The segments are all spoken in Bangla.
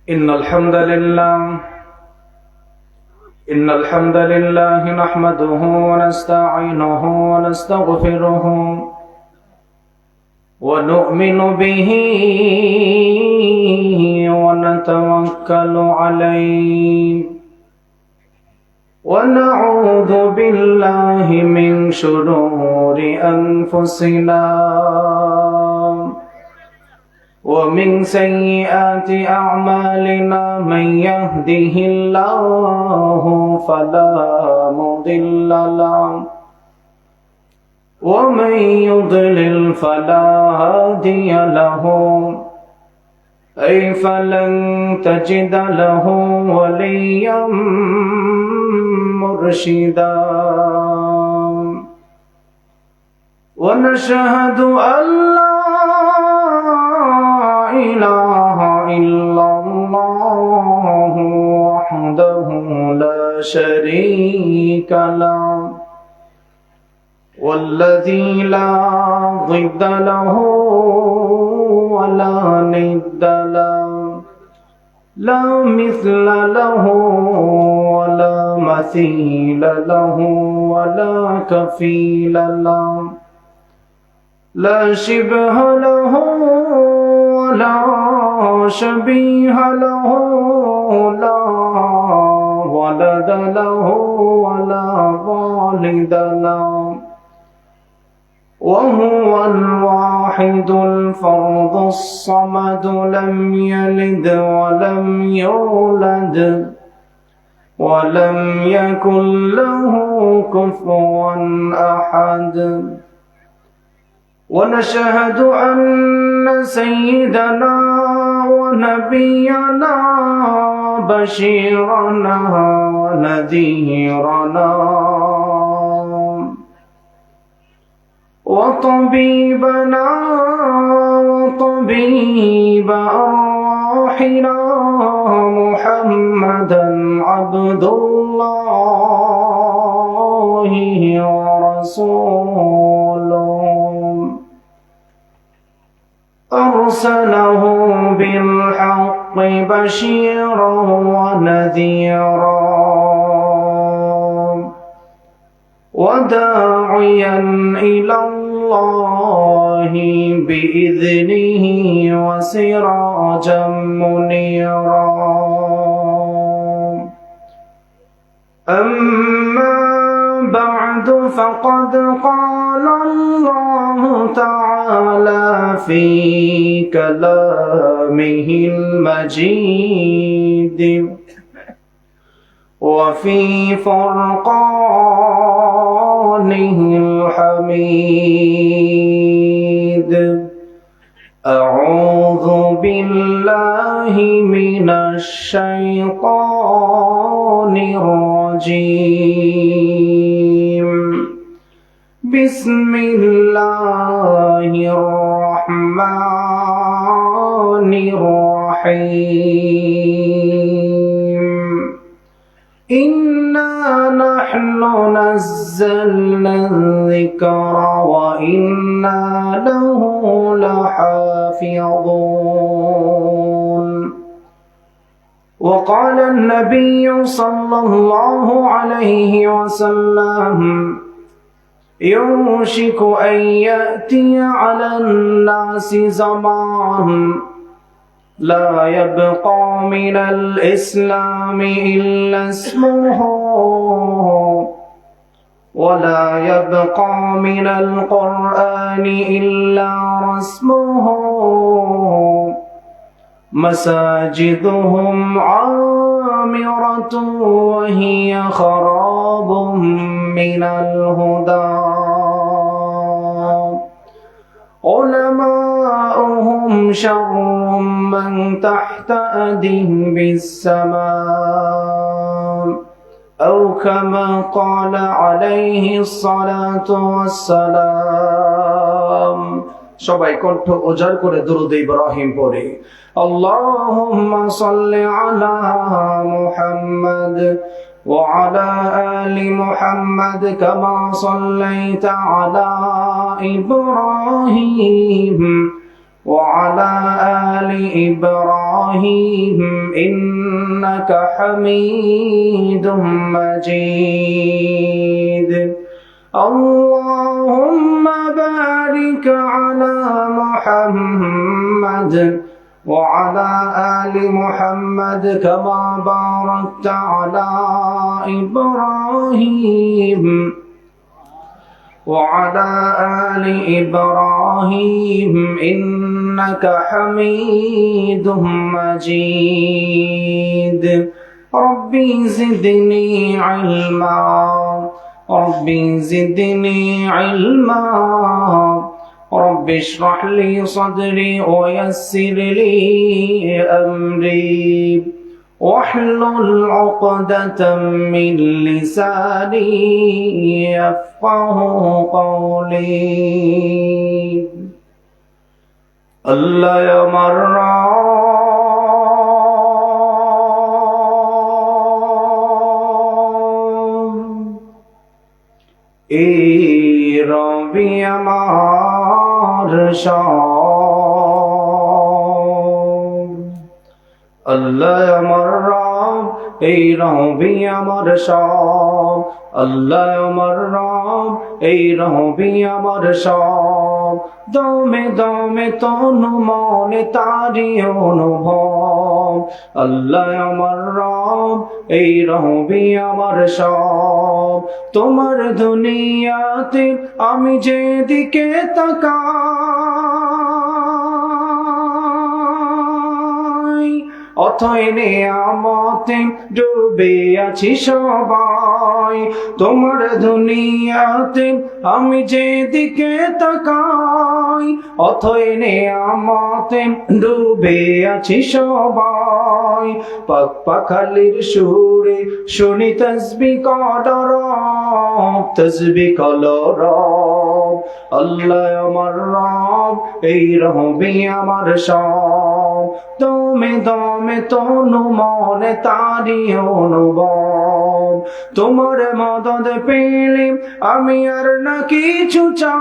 إن الحمد لله نحمده ونستعينه ونستغفره ونؤمن به ونتوكل عليه ونعوذ بالله من شرور أنفسنا ومن سيئات أعمالنا من يهده الله فلا مضل له ومن يضلل فلا هادي له أي فلن تجد له وليا مرشدا ونشهد أن لا إله إلا الله وحده لا شريك له والذي لا ضد له ولا ند له لا مثل له ولا مثيل له ولا كفيل له لا شبه له ولا شبيه له لا ولد له ولا والد له وهو الواحد الفرد الصمد لم يلد ولم يولد ولم يكن له كفوا أحد ونشهد أن سيدنا ونبينا بشيرنا ونذيرنا وطبيبنا وطبيب أرواحنا محمدا عبد الله ورسوله أرسله بالحق بشيرا ونذيرا وداعيا إلى الله بإذنه وسراجا منيرا أما بعد فقد قال الله تعالى في كلامه المجيد وفي فرقانه الحميد أعوذ بالله من الشيطان الرجيم بسم الله الرحمن الرحيم إنا نحن نزلنا الذكر وإنا له لحافظون وقال النبي صلى الله عليه وسلم يوشك أن يأتي على الناس زمان لا يبقى من الإسلام إلا اسمه ولا يبقى من القرآن إلا رسمه مساجدهم عامرة وهي خراب من الهدى علماؤهم شر من تحت أدهم بالسماء أو كما قال عليه الصلاة والسلام সবাই কণ্ঠ উজাড় করে দুরূদ ইব্রাহিম পড়ে আল্লাহুম্মা সাল্লি আলা মুহাম্মাদ وعلى آل محمد كما صليت على إبراهيم وعلى آل إبراهيم إنك حميد مجيد اللهم بارك على محمد وعلى آل محمد كما باركت على إبراهيم وعلى آل إبراهيم إنك حميد مجيد ربي زدني علما ربي زدني علما رب اشرح لي صدري ويسر لي أمري واحلل عقدة من لساني يفقه قولي الله يا مرّا এই রবি আমার সব আল্লাহ আমার রব এই রবি আমার সব আল্লাহ আমার রব এই রবি আমার সব দমে দমে তনু মনে তারি অনুভব আল্লাহ আমার রব এই রবি আমার সব তোমার দুনিয়াতে আমি যেদিকে তাকাই অথই নিয়ামতে ডুবে আছি সবাই তোমার দুনিয়াতে আমি যেদিকে তাকাই অথই নিয়ামতে ডুবে আছি সবাই পাক পাখালির সুরে শুনি তাসবিহ কদর তাসবিহ কলর আল্লাহ আমার রব এই রবি আমার সব দমে দমে তনু মনে তারি অনুভব তোমার মদদ পেলে আমি আর না কিছু চাই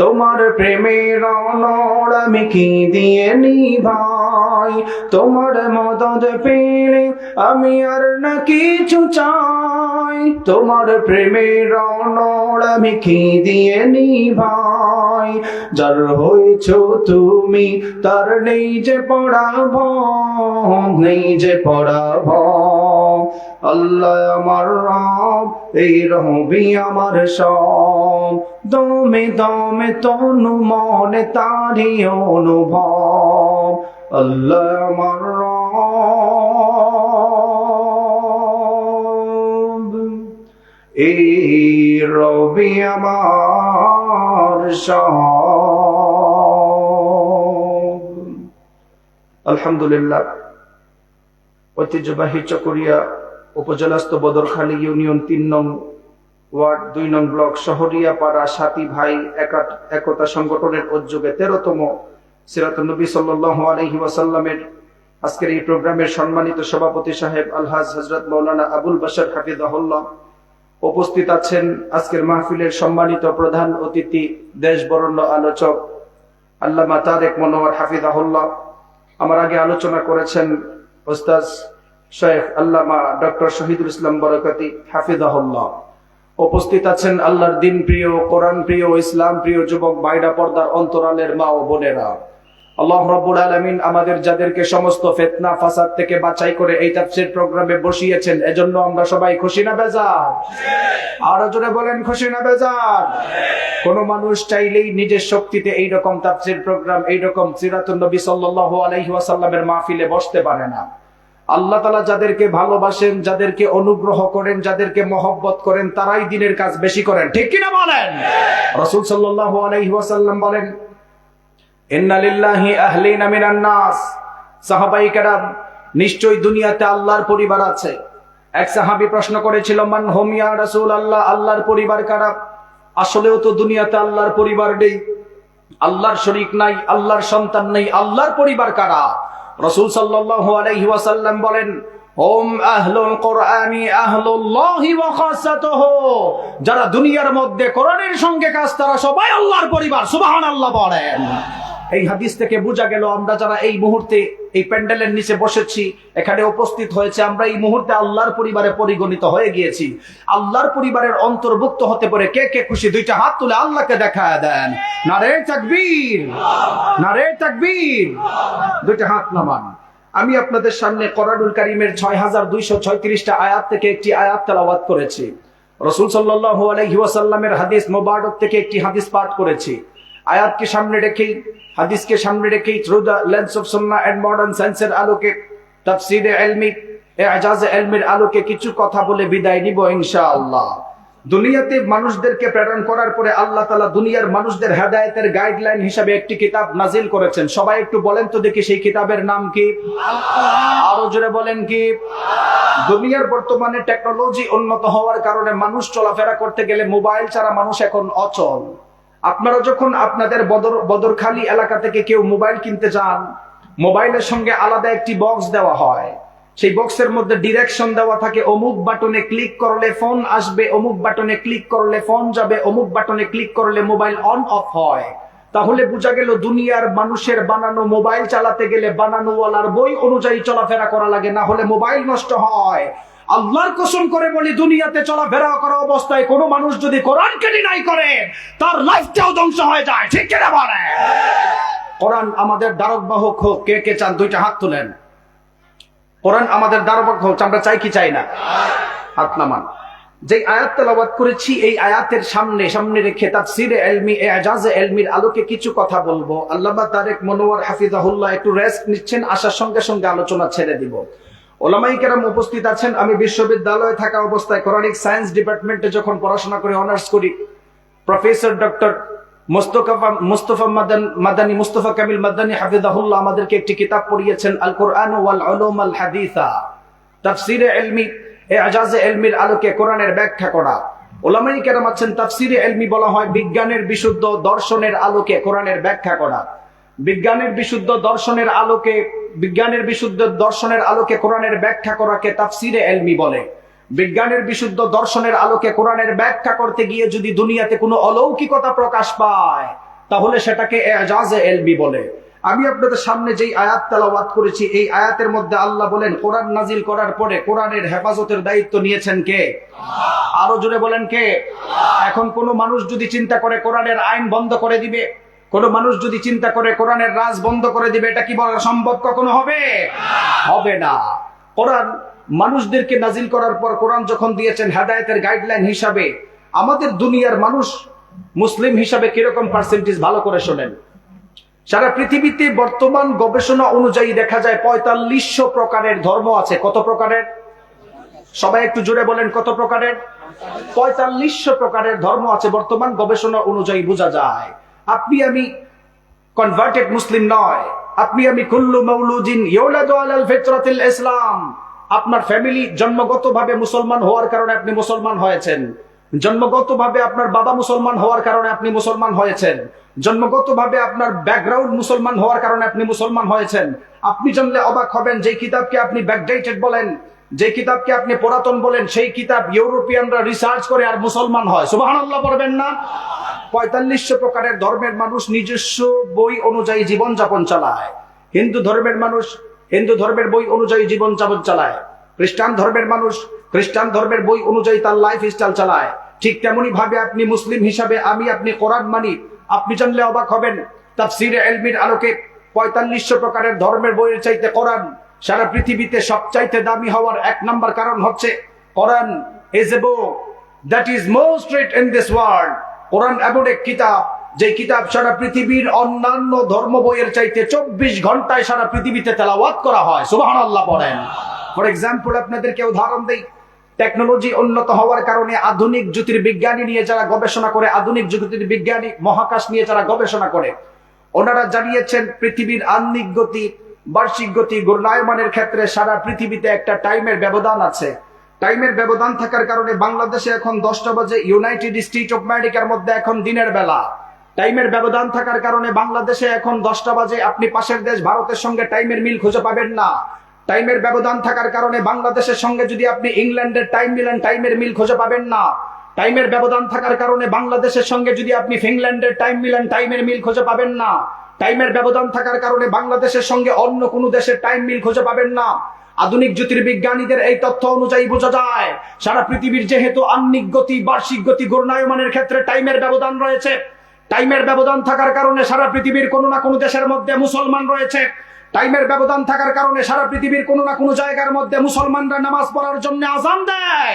তোমার প্রেমের অনড় আমি কি দিয়ে নিভাই তোমার মদদ পেলে আমি আর না কিছু চাই তোমার প্রেমের অনড় আমি কি দিয়ে নিভাই যার হয়েছ তুমি তার নেই যে পড়াব নেই যে পড়াব আল্লাহ আমার রব এই রবি আমার সব দমে দমে তনু মনে তারি অনুভব আল্লাহ আমার রব এই রবি আমার সব আলহামদুলিল্লাহ ঐতিহ্যবাহী চকরিয়া উপজেলাস্থ বদরখালী ইউনিয়ন ৩ নং ওয়ার্ড ২ নং ব্লক শহরিয়া পাড়া সাথী ভাই একতা সংগঠনের উদ্যোগে ১৩তম সিরাতুন নবী সাল্লাল্লাহু আলাইহি ওয়াসাল্লামের আজকের এই প্রোগ্রামের সম্মানিত সভাপতি সাহেব আলহাজ হযরত মাওলানা আবুল বাশার হাফিজাহুল্লাহ উপস্থিত আছেন আজকের মাহফিলের সম্মানিত প্রধান অতিথি দেশ বরেণ্য আলোচক আল্লামা তারেক মনোয়ার হাফিজাহুল্লাহ আমার আগে আলোচনা করেছেন ওস্তাদ শেখ আল্লামা ডক্টর শহীদুল ইসলাম বরকতি হাফিজাহুল্লাহ উপস্থিত আছেন আল্লাহর দিন প্রিয় কোরআন প্রিয় ইসলাম প্রিয় যুবক ভাইরা পর্দার অন্তরালের মা ও বোনেরা আল্লাহ রাব্বুল আলামিন আমাদের যাদেরকে সমস্ত ফিতনা ফাসাদ থেকে বাঁচাই করে এই তাফসীর প্রোগ্রামে বসিয়েছেন এজন্য আমরা সবাই খুশি না বেজার আরো জোরে বলেন খুশি না বেজার কোন মানুষ চাইলেই নিজের শক্তিতে এই রকম তাফসীর প্রোগ্রাম এই রকম সিরাতুন নবী সাল্লাল্লাহু আলাইহি ওয়াসাল্লামের মাহফিলে বসতে পারে না আল্লাহ তাআলা যাদেরকে ভালোবাসেন যাদেরকে অনুগ্রহ করেন যাদেরকে মহব্বত করেন তারাই দিনের কাজ বেশি করেন ঠিক কি না বলেন রাসূল সাল্লাল্লাহু আলাইহি ওয়াসাল্লাম বলেন ইন্না লিল্লাহি আহলিনা মিনান নাস সাহাবায়ে কেরাম নিশ্চয়ই দুনিয়াতে আল্লাহর পরিবার আছে এক সাহাবী প্রশ্ন করেছিল মান হুম ইয়া রাসূলুল্লাহ আল্লাহর পরিবার কারা আসলেও তো দুনিয়াতে আল্লাহর পরিবার নেই আল্লাহর শরীক নাই আল্লাহর সন্তান নেই আল্লাহর পরিবার কারা রাসূল সাল্লাল্লাহু আলাইহি ওয়াসাল্লাম বলেন হুম আহলুল কোরআনি আহলুল্লাহি ওয়া খাসাতুহু, যারা দুনিয়ার মধ্যে কোরআনের সঙ্গে কাজ তারা সবাই আল্লাহর পরিবার। সুবহানাল্লাহ বলেন। এই হাদিস থেকে বোঝা গেল আমরা যারা এই মুহূর্তে এই প্যান্ডেলের নিচে বসেছি, এখানে উপস্থিত হয়েছে, আমরা এই মুহূর্তে আল্লাহর পরিবারে পরিগণিত হয়ে গিয়েছি। আল্লাহর পরিবারের অন্তর্ভুক্ত হতে পারে কে কে খুশি দুইটা হাত তুলে আল্লাহকে দেখায় দেন। নারে তাকবীর, নারে তাকবীর। দুইটা হাত নামান। আমি আপনাদের সামনে কোরআনুল কারীমের ৬২৩৬টা আয়াত থেকে একটি আয়াত তেলাওয়াত করেছি। রাসূল সাল্লাল্লাহু আলাইহি ওয়াসাল্লামের হাদিস মোবারক থেকে একটি হাদিস পাঠ করেছি। আয়াতকে সামনে রেখেই, হাদিসকে সামনে রেখেই through the lens of Sunnah and modern সায়েন্সের আলোকে, তাফসীরে ইলমি, ইজাজে ইলমির আলোকে কিছু কথা বলে বিদায় নিব ইনশাআল্লাহ। দুনিয়াতে মানুষদেরকে প্রেরণ করার পরে আল্লাহ তাআলা দুনিয়ার মানুষদের হেদায়েতের গাইডলাইন হিসেবে একটি কিতাব নাজিল করেছেন। সবাই একটু বলেন তো দেখি সেই কিতাবের নাম কি? আরো জোরে বলেন কি? দুনিয়ার বর্তমানে টেকনোলজি উন্নত হওয়ার কারণে মানুষ চলাফেরা করতে গেলে মোবাইল ছাড়া মানুষ এখন অচল। আপনারা যখন আপনাদের বদরখালী এলাকা থেকে কেউ মোবাইল কিনতে যান, মোবাইলের সঙ্গে আলাদা একটি বক্স দেওয়া হয়। সেই বক্সের মধ্যে ডিরেকশন দেওয়া থাকে, অমুক বাটনে ক্লিক করলে ফোন আসবে, অমুক বাটনে ক্লিক করলে ফোন যাবে, অমুক বাটনে ক্লিক করলে মোবাইল অন অফ হয়। তাহলে বোঝা গেল দুনিয়ার মানুষের বানানো মোবাইল চালাতে গেলে বানানোওয়ালার বই অনুযায়ী চলাফেরা করা লাগে, না হলে মোবাইল নষ্ট হয়। আল্লাহর কসম করে বলি, দুনিয়াতে চলাফেরা করা অবস্থায় কোনো মানুষ যদি কোরআনকে ডিনাই করে তার লাইফটাও ধ্বংস হয়ে যায়। ঠিক কিনা বলেন? কোরআন আমাদের দ্বারকবাহক হোক। কে কে চান দুইটা হাত তুলেন। কোরআন আমাদের দ্বারকবাহক হোক, আমরা চাই কি চাই না? হাত নামান। যে আয়াত তেলাওয়াত করেছি এই আয়াতের সামনে রেখে তাফসীরে ইলমি, ইজাজে ইলমির আলোকে কিছু কথা বলবো। আল্লামা তারেক মনোয়ার হাফিজাহুল্লাহ একটু রেস্ট নিচ্ছেন, আসার সঙ্গে সঙ্গে আলোচনা ছেড়ে দিব। ওলামাই কেরাম উপস্থিত আছেন। আমি বিশ্ববিদ্যালয়ে থাকা অবস্থায় কোরআনিক সায়েন্স ডিপার্টমেন্টে যখন পড়াশোনা করে অনার্স করি, প্রফেসর ডক্টর মুস্তফা কামিল মাদানী হাফিজাহুল্লাহ আমাদেরকে একটি কিতাব পড়িয়েছেন, আল কোরআন ওয়াল উলুম আল হাদিসা, তাফসীরে ইলমি, ইজাজে ইলমির আলোকে কোরআনের ব্যাখ্যা করা। ওলামাই কেরাম আছেন, তাফসীরে ইলমি বলা হয় বিজ্ঞানের বিশুদ্ধ দর্শনের আলোকে কোরআনের ব্যাখ্যা করা। বিজ্ঞানের বিশুদ্ধ দর্শনের আলোকে, বিজ্ঞানের বিশুদ্ধ দর্শনের আলোকে কোরআনের ব্যাখ্যা করাকে তাফসীরে ইলমি বলে। বিজ্ঞানের বিশুদ্ধ দর্শনের আলোকে কোরআনের ব্যাখ্যা করতে গিয়ে যদি দুনিয়াতে কোনো অলৌকিকতা প্রকাশ পায় তাহলে সেটাকে ইজাজে ইলমি বলে। আমি আপনাদের সামনে যেই আয়াত তেলাওয়াত করেছি এই আয়াতের মধ্যে আল্লাহ বলেন, কোরআন নাজিল করার পরে কোরআনের হেফাজতের দায়িত্ব নিয়েছেন কে? আরো জোরে বলেন কে? এখন কোনো মানুষ যদি চিন্তা করে কোরআনের আইন বন্ধ করে দিবে, কোনো মানুষ যদি চিন্তা করে কোরআনের রাজ বন্ধ করে দিবে, এটা কি বলা সম্ভব কখনো হবে? হবে না। কোরআন মানুষদেরকে নাজিল করার পর কোরআন যখন দিয়েছেন হেদায়েতের গাইডলাইন হিসাবে, আমাদের দুনিয়ার মানুষ মুসলিম হিসাবে কিরকম পার্সেন্টেজ ভালো করে শোনেন। সারা পৃথিবীতে বর্তমান গবেষণা অনুযায়ী দেখা যায় ৪৫০০ প্রকারের ধর্ম আছে। কত প্রকারের? সবাই একটু জোরে বলেন, কত প্রকারের? ৪৫০০ প্রকারের ধর্ম আছে বর্তমান গবেষণা অনুযায়ী বোঝা যায়। আপনি আমি কনভার্টেড মুসলিম নয়, আপনি আমি কুল্লু মাউলুদিন ইউলাদু আলাল ফিতরাতিল ইসলাম। আপনার ফ্যামিলি জন্মগতভাবে মুসলমান হওয়ার কারণে আপনি মুসলমান হয়েছেন, জন্মগতভাবে আপনার বাবা মুসলমান হওয়ার কারণে আপনি মুসলমান হয়েছেন, জন্মগতভাবে আপনার ব্যাকগ্রাউন্ড মুসলমান হওয়ার কারণে আপনি মুসলমান হয়েছেন। আপনি জানলে অবাক হবেন, যে কিতাবকে আপনি ব্যাকডেটেড বলেন, যে কিতাবকে আপনি পুরাতন বলেন, সেই কিতাব ইউরোপিয়ানরা রিসার্চ করে আর মুসলমান হয়। সুবহানাল্লাহ পড়বেন না? ৪৫০০ প্রকারের ধর্মের মানুষ নিজস্ব বই অনুযায়ী জীবন যাপন চালায়। হিন্দু ধর্মের মানুষ হিন্দু ধর্মের বই অনুযায়ী জীবন যাপন চালায়, খ্রিস্টান ধর্মের মানুষ খ্রিস্টান ধর্মের বই অনুযায়ী তার লাইফ স্টাইল চালায়। ঠিক তেমনি ভাবে আপনি মুসলিম হিসাবে আমি আপনি কোরআন মানি। আপনি জানলে অবাক হবেন, তাফসীরে ইলমির আলোকে ৪৫০০ প্রকারের ধর্মের বইয়ের চাইতে কোরআন সারা পৃথিবীতে সবচাইতে দামি হওয়ার এক নাম্বার কারণ হচ্ছে Quran is a book that is most read in this world. Quran এমন এক কিতাব, যে কিতাব সারা পৃথিবীর অন্যান্য ধর্ম বইয়ের চাইতে ২৪ ঘন্টায় সারা পৃথিবীতে তেলাওয়াত করা হয়। সুবহানাল্লাহ পড়েন। ফর এক্সাম্পল আপনাদেরকে উদাহরণ দেই, টেকনোলজি উন্নত হওয়ার কারণে আধুনিক জ্যোতির্বিজ্ঞানী নিয়ে যারা গবেষণা করে, আধুনিক জ্যোতির্বিজ্ঞানী মহাকাশ নিয়ে যারা গবেষণা করে, ওনারা জানিয়েছেন পৃথিবীর আহ্নিক গতি, বার্ষিক গতি, ঘূর্ণায়মানের ক্ষেত্রে সারা পৃথিবীতে একটা টাইমের ব্যবধান আছে। টাইমের ব্যবধান থাকার কারণে বাংলাদেশে এখন 10টা বাজে, ইউনাইটেড স্টেট অফ আমেরিকার মধ্যে এখন দিনের বেলা। টাইমের ব্যবধান থাকার কারণে বাংলাদেশে এখন 10টা বাজে, আপনি পাশের দেশ ভারতের সঙ্গে টাইমের মিল খুঁজে পাবেন না। টাইমের ব্যবধান থাকার কারণে বাংলাদেশের সঙ্গে যদি আপনি ইংল্যান্ডের টাইম মিলান, টাইমের মিল খুঁজে পাবেন না। টাইমের ব্যবধান থাকার কারণে বাংলাদেশের সঙ্গে যদি আপনি ফিনল্যান্ডের টাইম মিলান, টাইমের মিল খুঁজে পাবেন না। টাইমের ব্যবধান থাকার কারণে বাংলাদেশের সঙ্গে অন্য কোনো দেশের টাইম মিল খুঁজে পাবেন না। আধুনিক জ্যোতির্বিজ্ঞানীদের এই তথ্য অনুযায়ী বোঝা যায়, সারা পৃথিবীর যেহেতু আহ্নিক গতি, বার্ষিক গতি, ঘূর্ণায়মানের ক্ষেত্রে টাইমের ব্যবধান রয়েছে। টাইমের ব্যবধান থাকার কারণে সারা পৃথিবীর কোনো না কোনো দেশের মধ্যে মুসলমান রয়েছে। টাইমের ব্যবধান থাকার কারণে সারা পৃথিবীর কোনো না কোনো জায়গার মধ্যে মুসলমানরা নামাজ পড়ার জন্য আজান দেয়,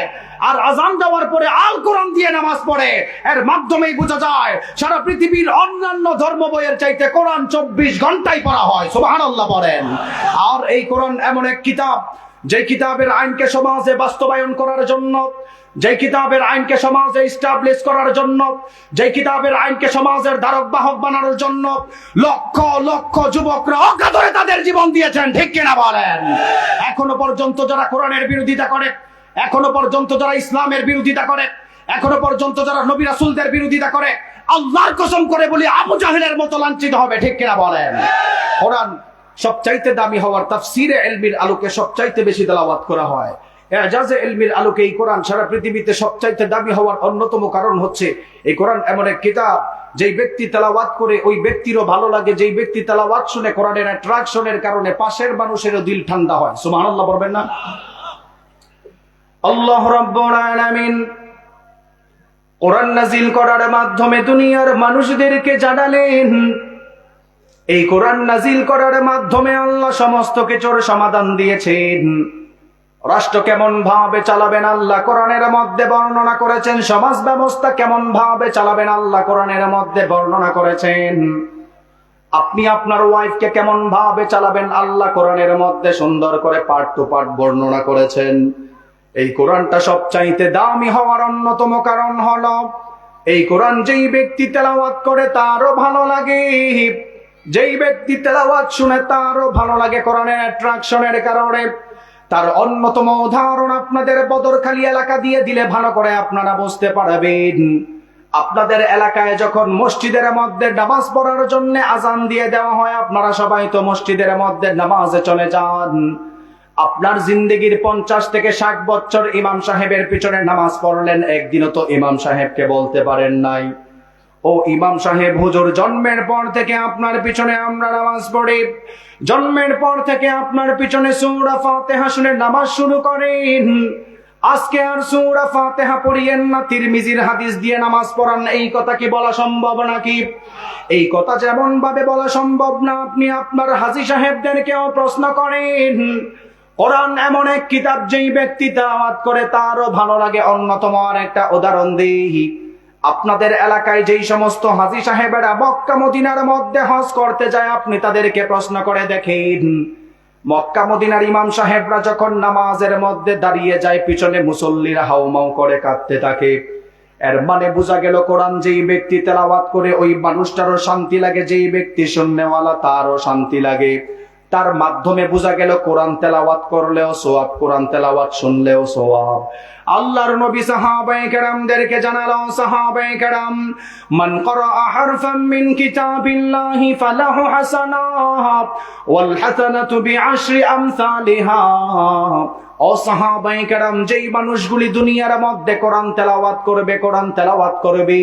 আর আজান দেওয়ার পরে আল কোরআন দিয়ে নামাজ পড়ে। এর মাধ্যমেই বোঝা যায় সারা পৃথিবীর অন্যান্য ধর্ম বইয়ের চাইতে কোরআন 24 ঘন্টায় পড়া হয়। সুবহানাল্লাহ বলেন। আর এই কোরআন এমন এক কিতাব, যে কিতাবের আইনকে সমাজে বাস্তবায়ন করার জন্য, যে কিতাবের আইনকে সমাজে এস্টাবলিশ করার জন্য, যে কিতাবের আইনকে সমাজের ধারক বাহক বানানোর জন্য লক্ষ লক্ষ যুবকরা অকাতরে তাদের জীবন দিয়েছেন। ঠিক কিনা বলেন? এখনো পর্যন্ত যারা কোরআনের বিরোধিতা করে, এখনো পর্যন্ত যারা ইসলামের বিরোধিতা করে, এখনো পর্যন্ত যারা নবী রাসূলদের বিরোধিতা করে, আল্লাহর কসম করে বলি আবু জাহেলের মতো লাঞ্ছিত হবে। ঠিক কিনা বলেন? কোরআন সবচাইতে দামি হওয়ার, তাফসীরে ইলমির আলোকে সবচাইতে বেশি তেলাওয়াত করা হয়। এজাজে ইলমির আলোকে এই কোরআন সারা পৃথিবীতে সবচাইতে দামি হওয়ার অন্যতম কারণ হচ্ছে এই কোরআন এমন এক কিতাব, যেই ব্যক্তি তেলাওয়াত করে ওই ব্যক্তিরও ভালো লাগে, যেই ব্যক্তি তেলাওয়াত শুনে কোরআনের অ্যাট্রাকশনের কারণে পাশের মানুষেরও দিল ঠান্ডা হয়। সুবহানাল্লাহ বলবেন না? আল্লাহ রাব্বুল আলামিন কোরআন নাযিল করার মাধ্যমে দুনিয়ার মানুষদেরকে জানালেন, এই কোরআন নাযিল করার মাধ্যমে আল্লাহ সমস্ত কিছুর সমাধান দিয়েছেন। রাষ্ট্র কেমন ভাবে চালাবেন আল্লাহ কোরআনের মধ্যে বর্ণনা করেছেন। সমাজ ব্যবস্থা কেমন ভাবে চালাবেন আল্লাহ কোরআনের মধ্যে বর্ণনা করেছেন। আপনি আপনার ওয়াইফকে কেমন ভাবে চালাবেন আল্লাহ কোরআনের মধ্যে সুন্দর করে পার্ট টু পার্ট বর্ণনা করেছেন। এই কোরআনটা সবচাইতে দামি হওয়ার অন্যতম কারণ হলো এই কোরআন যেই ব্যক্তি তেলাওয়াত করে তারও ভালো লাগে, যেই ব্যক্তি তেলাওয়াত শুনে তারও ভালো লাগে কোরআনের অ্যাট্রাকশনের কারণে। তার অন্যতম উদাহরণ আপনাদের বদরখালী এলাকা দিয়ে দিলে ভালো করে আপনারা বুঝতে পারবেন। আপনাদের এলাকায় যখন মসজিদের মধ্যে নামাজ পড়ার জন্য আজান দিয়ে দেওয়া হয়, আপনারা সবাই তো মসজিদের মধ্যে নামাজে চলে যান। আপনার জিন্দেগির 50 থেকে 60 বছর ইমাম সাহেবের পিছনে নামাজ পড়লেন, একদিনও তো ইমাম সাহেবকে বলতে পারেন নাই, ও ইমাম সাহেব হুজুর জন্মের পর থেকে আপনার পিছনে আমরা নামাজ পড়ি, জন্মের পর থেকে আপনার পিছনে সূরা ফাতিহা শুনে নামাজ শুরু করেন, আজকে আর সূরা ফাতিহা পড়িয়েন না, তিরমিজির হাদিস দিয়ে নামাজ পড়ান। এই কথা কি বলা সম্ভব নাকি? এই কথা যেমন ভাবে বলা সম্ভব না, আপনি আপনার হাজী সাহেবদেরকেও প্রশ্ন করেন। কোরআন এমন এক কিতাব যেই ব্যক্তি তেলাওয়াত করে তারও ভালো লাগে। অন্যতম আর একটা উদাহরণ দিই, আপনাদের এলাকায় যেই সমস্ত হাজী সাহেবেরা মক্কা মদিনার মধ্যে হজ করতে যায়, আপনি তাদেরকে প্রশ্ন করে দেখেন, মক্কা মদিনার ইমাম সাহেবরা যখন নামাজের মধ্যে দাঁড়িয়ে যায়, পিছনে মুসল্লিরা হাউমাউ করে কাঁদতে থাকে। এর মানে বোঝা গেল কোরআন যেই ব্যক্তি তেলাওয়াত করে ওই মানুষটারও শান্তি লাগে, যেই ব্যক্তি শুননেওয়ালা তারও শান্তি লাগে। তার মাধ্যমে বোঝা গেল কোরআন তেলাওয়াত করলেও সওয়াব, কোরআন তেলাওয়াত শুনলেও সওয়াব। আল্লাহর নবী সাহাবায়ে কেরামদেরকে জানালো, সাহাবায়ে কেরাম, মান ক্বারা হারফান মিন কিতাবিল্লাহি ফালাহু হাসানাত ওয়াল হাসানাতু বিআশরি আমসালিহা। ও সাহাবায়ে কেরাম, যেই মানুষগুলি দুনিয়ার মধ্যে কোরআন তেলাওয়াত করবে, কোরআন তেলাওয়াত করবে,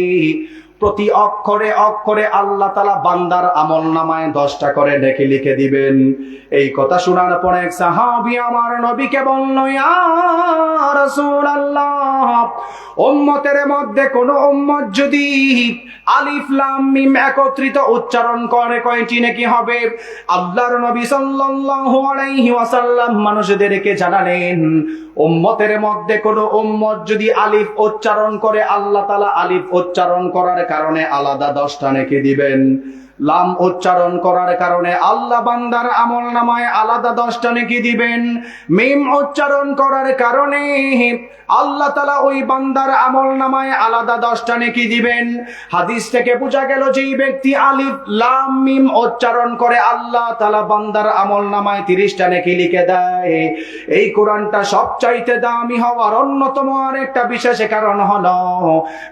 প্রতি অক্ষরে অক্ষরে আল্লাহ তাআলা বান্দার আমলনামায় 10টা করে নেকি লিখে দিবেন। এই কথা শোনার পর এক সাহাবী আমার নবীকে বলল, ইয়া রাসূলুল্লাহ, উম্মতের মধ্যে কোন উম্মত যদি আলিফ লাম মিম একত্রিত উচ্চারণ করে কয়টি নেকি হবে? আল্লাহর নবী সাল্লাল্লাহু আলাইহি ওয়াসাল্লাম মানুষদেরকে জানালেন, উম্মতের মধ্যে কোন উম্মত যদি আলিফ উচ্চারণ করে, আল্লাহ তাআলা আলিফ উচ্চারণ করার কারণে আলাদা 10টা নেকি দিবেন। লাম উচ্চারণ করার কারণে আল্লাহ বান্দার আমলনামায় আলাদা 10টা নেকি দিবেন। মিম উচ্চারণ করার কারণে আল্লাহ তাআলা ওই বান্দার আমলনামায় আলাদা 10টা নেকি দিবেন। হাদিস থেকে বোঝা গেল, যেই ব্যক্তি আলিফ লাম মিম উচ্চারণ করে আল্লাহ তাআলা বান্দার আমলনামায় 30টা নেকি লিখে দেয়। এই কোরআনটা সবচাইতে দামি হওয়ার অন্যতম আরেকটা বিশেষ কারণ হলো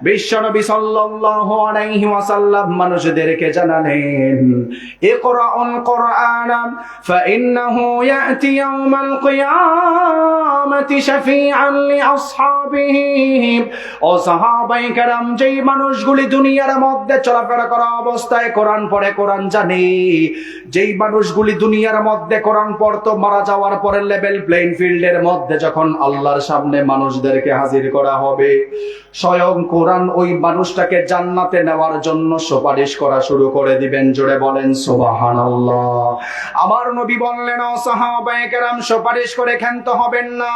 বিশ্বনবী সাল্লাল্লাহু আলাইহি ওয়াসাল্লাম মানুষদেরকে জানালেন, বললেন, ইকরাউল কুরআন ফাইন্নাহু ইয়াতি ইয়াউমাল কিয়ামাতি শাফিআন লিআসহাবিহি। ও সাহাবায়ে কেরাম, যেই মানুষগুলি দুনিয়ার মধ্যে চলাফেরা করা অবস্থায় কোরআন পড়ে, কোরআন জানে, যেই মানুষগুলি দুনিয়ার মধ্যে কোরআন পড়তো, মারা যাওয়ার পরে লেভেল প্লেইং ফিল্ডের মধ্যে যখন আল্লাহর সামনে মানুষদেরকে হাজির করা হবে, স্বয়ং কোরআন ওই মানুষটাকে জান্নাতে নেওয়ার জন্য সুপারিশ করা শুরু করে দিবেন। জোরে বলেন সুবহানাল্লাহ। আমার নবী বললেন, ও সাহাবায়ে কেরাম, সুপারিশ করে ক্ষান্ত হবেন না।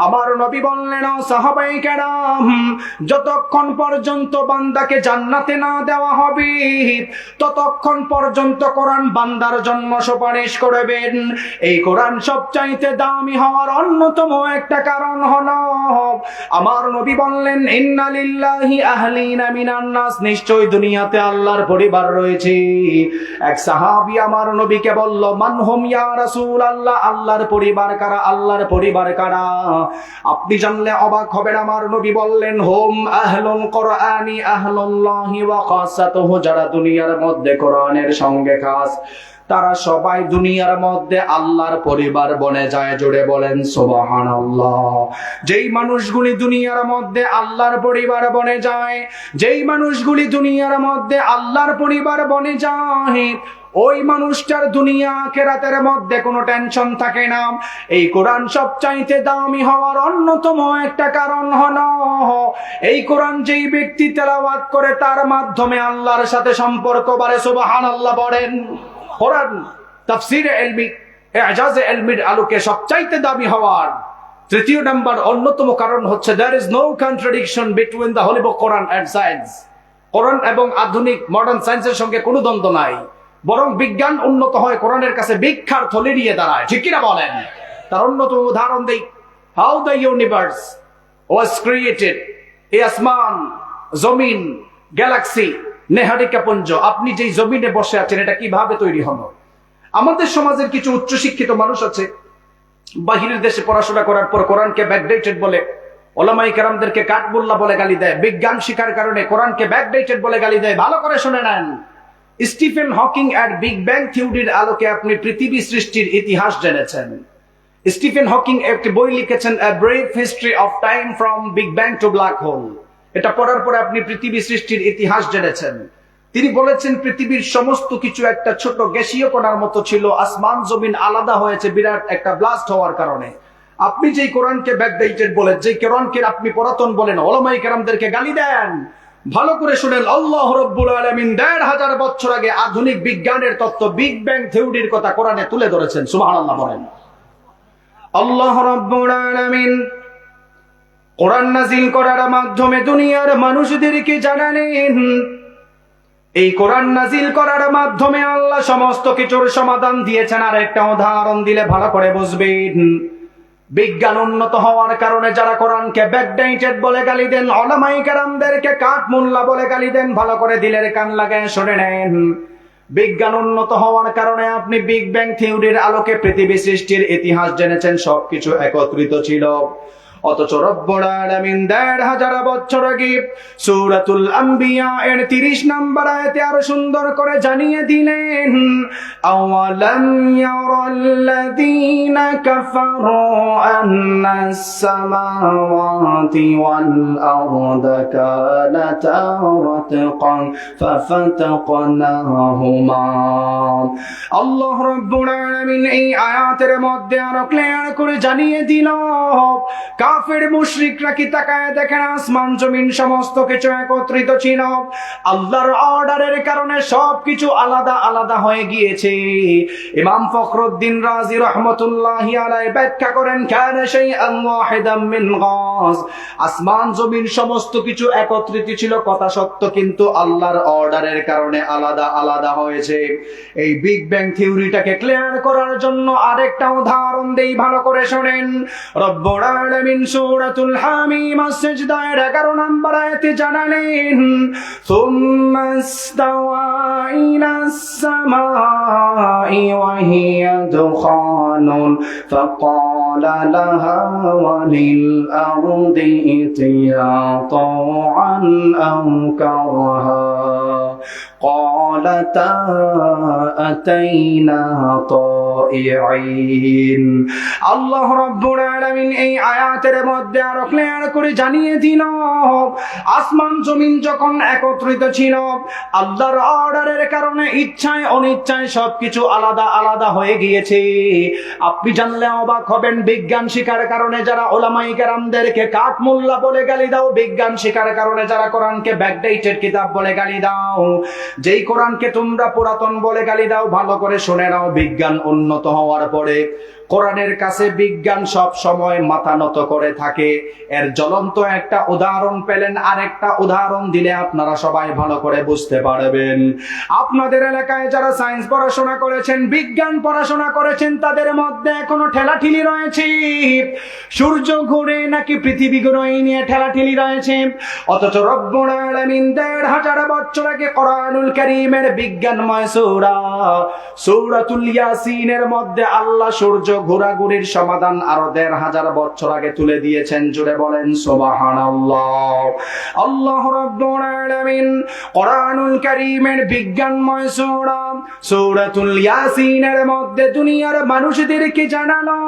আমার নবী বললেন, ও সাহাবায়ে কেরাম, যতক্ষণ পর্যন্ত বান্দাকে জান্নাতে না দেওয়া হবে ততক্ষণ পর্যন্ত কোরআন বান্দার জন্য সুপারিশ করবেন। এই কোরআন সবচাইতে দামি হওয়ার অন্যতম একটা কারণ হলো, আমার নবী বললেন, ইন্না লিল্লাহি আহলিনা মিনান নাস, নিশ্চয় দুনিয়াতে আল্লাহর পরিবার রয়েছে। এক সাহাবী আমার নবীকে বলল, মান হুম ইয়া রাসূলুল্লাহ, আল্লাহর পরিবার কারা, আল্লাহর পরিবার কারা? আপনি জানলে অবাক হবেন। আমার নবী বললেন, হুম আহলুল কুরআনি আহলুল্লাহি ওয়া খাসাতুহু, যারা দুনিয়ার মধ্যে কোরআনের সঙ্গে খাস, তারা সবাই দুনিয়ার মধ্যে আল্লাহর পরিবার বনে যায়। জোরে বলেন সুবহানাল্লাহ। যেই মানুষগুলি দুনিয়ার মধ্যে আল্লাহর পরিবার বনে যায়, যেই মানুষগুলি দুনিয়ার মধ্যে আল্লাহর পরিবার বনে যায়, ওই মানুষটার দুনিয়া আখিরাতের মধ্যে কোনো টেনশন থাকে না। এই কোরআন সবচাইতে দামি হওয়ার অন্যতম একটা কারণ হলো, এই কোরআন যেই ব্যক্তি তেলাওয়াত করে তার মাধ্যমে আল্লাহর সাথে সম্পর্ক বাড়ে। সুবহানাল্লাহ বলেন। কোরআন তাফসীরে ইলমি, ইজাজে ইলমির আলোকে সবচাইতে দামি হওয়ার তৃতীয় নাম্বার অন্যতম কারণ হচ্ছে, there is no contradiction between the holy book Quran and science। কোরআন এবং আধুনিক মডার্ন সায়েন্সের সঙ্গে কোনো দ্বন্দ্ব নাই, বরং বিজ্ঞান উন্নত হয় কোরআনের কাছে ভিক্ষার থলি নিয়ে দাঁড়ায়। ঠিক কিনা বলেন? তার অন্যতম উদাহরণ দেই, how the universe was created। এই আসমান, জমিন, গ্যালাক্সি, নেহারিকা পুঞ্জ, আপনি যেই জমিনে বসে আছেন, এটা কিভাবে তৈরি হলো? আমাদের সমাজের কিছু উচ্চশিক্ষিত মানুষ আছে, বাহিরের দেশে পড়াশোনা করার পর কোরআনকে ব্যাকডেটেড বলে, ওলামায়ে কেরামদেরকে কাঠমোল্লা বলে গালি দেয়, বিজ্ঞান শিখার কারণে কোরআনকে ব্যাকডেটেড বলে গালি দেয়। ভালো করে শুনে নেন, স্টিফেন হকিং এর বিগ ব্যাং থিওরির আলোকে আপনি পৃথিবী সৃষ্টির ইতিহাস জেনেছেন। স্টিফেন হকিং একটি বই লিখেছেন, A Brief History of Time from Big Bang to Black Hole। এটা পড়ার পরে আপনি পৃথিবী সৃষ্টির ইতিহাস জেনেছেন। তিনি বলেছেন, পৃথিবীর সমস্ত কিছু একটা ছোট গ্যাসীয় কণার মতো ছিল, আসমান জমিন আলাদা হয়েছে বিরাট একটা ব্লাস্ট হওয়ার কারণে। আপনি যেই কোরআনকে ব্যাকডেটেড বলেন, যেই কোরআনকে আপনি পুরাতন বলেন, ওলামায়ে কেরামদেরকে গালি দেন, ভালো করে শুনেন, আল্লাহ রাব্বুল আলামিন ১৫০০ বছর আগে আধুনিক বিজ্ঞানের তত্ত্ব বিগ ব্যাং থিওরির কথা কোরআনে তুলে ধরেছেন। সুবহানাল্লাহ বলেন। আল্লাহ রাব্বুল আলামিন কোরআন নাযিল করার মাধ্যমে দুনিয়ার মানুষদেরকে জানালেন, এই কোরআন নাযিল করার মাধ্যমে আল্লাহ সমস্ত কিছুর সমাধান দিয়েছেন। আর একটা উদাহরণ দিলে ভালো করে বুঝবেন। বিজ্ঞান উন্নত হওয়ার কারণে যারা কোরআনকে ব্যাকডেটেড বলে গালি দেন, উলামায়ে কেরামদেরকে কাঠমোল্লা বলে গালি দেন, ভালো করে দিলের কান লাগায় শুনে নেন। বিজ্ঞান উন্নত হওয়ার কারণে আপনি বিগ ব্যাং থিওরির আলোকে পৃথিবী সৃষ্টির ইতিহাস জেনেছেন, সবকিছু একত্রিত ছিল। অথচ রব্বুল আলামিন ১৫০০ বছর আগে সূরাতুল আম্বিয়া এর ৩০ নম্বর আয়াতে আরো সুন্দর করে জানিয়ে দিলেন, আওয়ালাম ইয়ারাল্লাযীনা কাফারু আন্নাস সামাওয়াতি ওয়াল আরদা কানাতা রাতকান ফাফাতাকনাহুমা। আল্লাহ রাব্বুল আলামিন এই আয়াতের মধ্যে আরো ক্লিয়ার করে জানিয়ে দিল, কাফের মুশরিকরা কি তাকায় দেখেন, আসমান জমিন সমস্ত কিছু একত্রিত ছিল, আল্লাহর অর্ডারের কারণে সবকিছু আলাদা আলাদা হয়ে গিয়েছে। ইমাম ফখরুদ্দিন রাজি রাহমাতুল্লাহি আলাইহি ব্যাখ্যা করেন, কানা শাইআন ওয়াহিদাম মিন গাস, আসমান জমিন সমস্ত কিছু একত্রিত ছিল, কথা সত্য, কিন্তু আল্লাহর অর্ডারের কারণে আলাদা আলাদা হয়েছে। এই বিগ ব্যাং থিওরিটাকে ক্লিয়ার করার জন্য আরেকটা উদাহরণ দেই, ভালো করে শুনেন। রব্বুল আলামিন সূরাতুল হামিম আস-সিজদা এর ১১ নম্বর আয়াতে জানালেন, সুম্মাস্তাওয়া ইলাস সামাই ওয়া হিয়া দুখানুন ফাকালা লাহা ওয়া লিল আরদি ইতিয়া তাওআন আও কারহা قالتا أتينا طائعين আল্লাহ রাব্বুল আলামিন এই আয়াতের মধ্যে আরো ক্লিয়ার করে জানিয়ে দিল, আসমান জমিন যখন একত্রিত ছিল আল্লাহর অর্ডারের কারণে ইচ্ছায় অনিচ্ছায় সবকিছু আলাদা আলাদা হয়ে গিয়েছে। আপনি জানলে অবাক হবেন, বিজ্ঞান শিকার কারণে যারা ওলামায়ে কেরামদেরকে কাঠমোল্লা বলে গালি দাও, বিজ্ঞান শিকার কারণে যারা কোরআনকে ব্যাকডেটেড কিতাব বলে গালি দাও, যেই কোরআনকে তোমরা পুরাতন বলে গালি দাও, ভালো করে শুনে নাও, বিজ্ঞান উন্নত হওয়ার পরে কোরআনের কাছে বিজ্ঞান সব সময় মাথা নত করে থাকে। এর জ্বলন্ত একটা উদাহরণ পেলেন, আরেকটা উদাহরণ দিলে আপনারা সবাই ভালো করে বুঝতে পারবেন। আপনাদের এলাকায় যারা সায়েন্স পড়াশোনা করেছেন, বিজ্ঞান পড়াশোনা করেছেন, তাদের মধ্যে এখনো ঠেলাঠিলি রয়েছে। সূর্য ঘুরে নাকি পৃথিবী ঘুরে নিয়ে ঠেলাঠিলি রয়েছে। অথচ রব্বুল আলামিন ১৫০০ বছর আগে কোরআনুল কারীমের বিজ্ঞানময় সূরাতুল ইয়াসিনের মধ্যে আল্লাহ সূর্য ঘোরাঘুরির সমাধান আরো ১৫০০ বছর আগে তুলে দিয়েছেন। জুড়ে বলেন সুবহানাল্লাহ। আল্লাহ রাব্বুল আলামিন কোরআনুল কারীমের বিজ্ঞানময় সূরাতুল ইয়াসিনের মধ্যে দুনিয়ার মানুষদেরকে জানালো,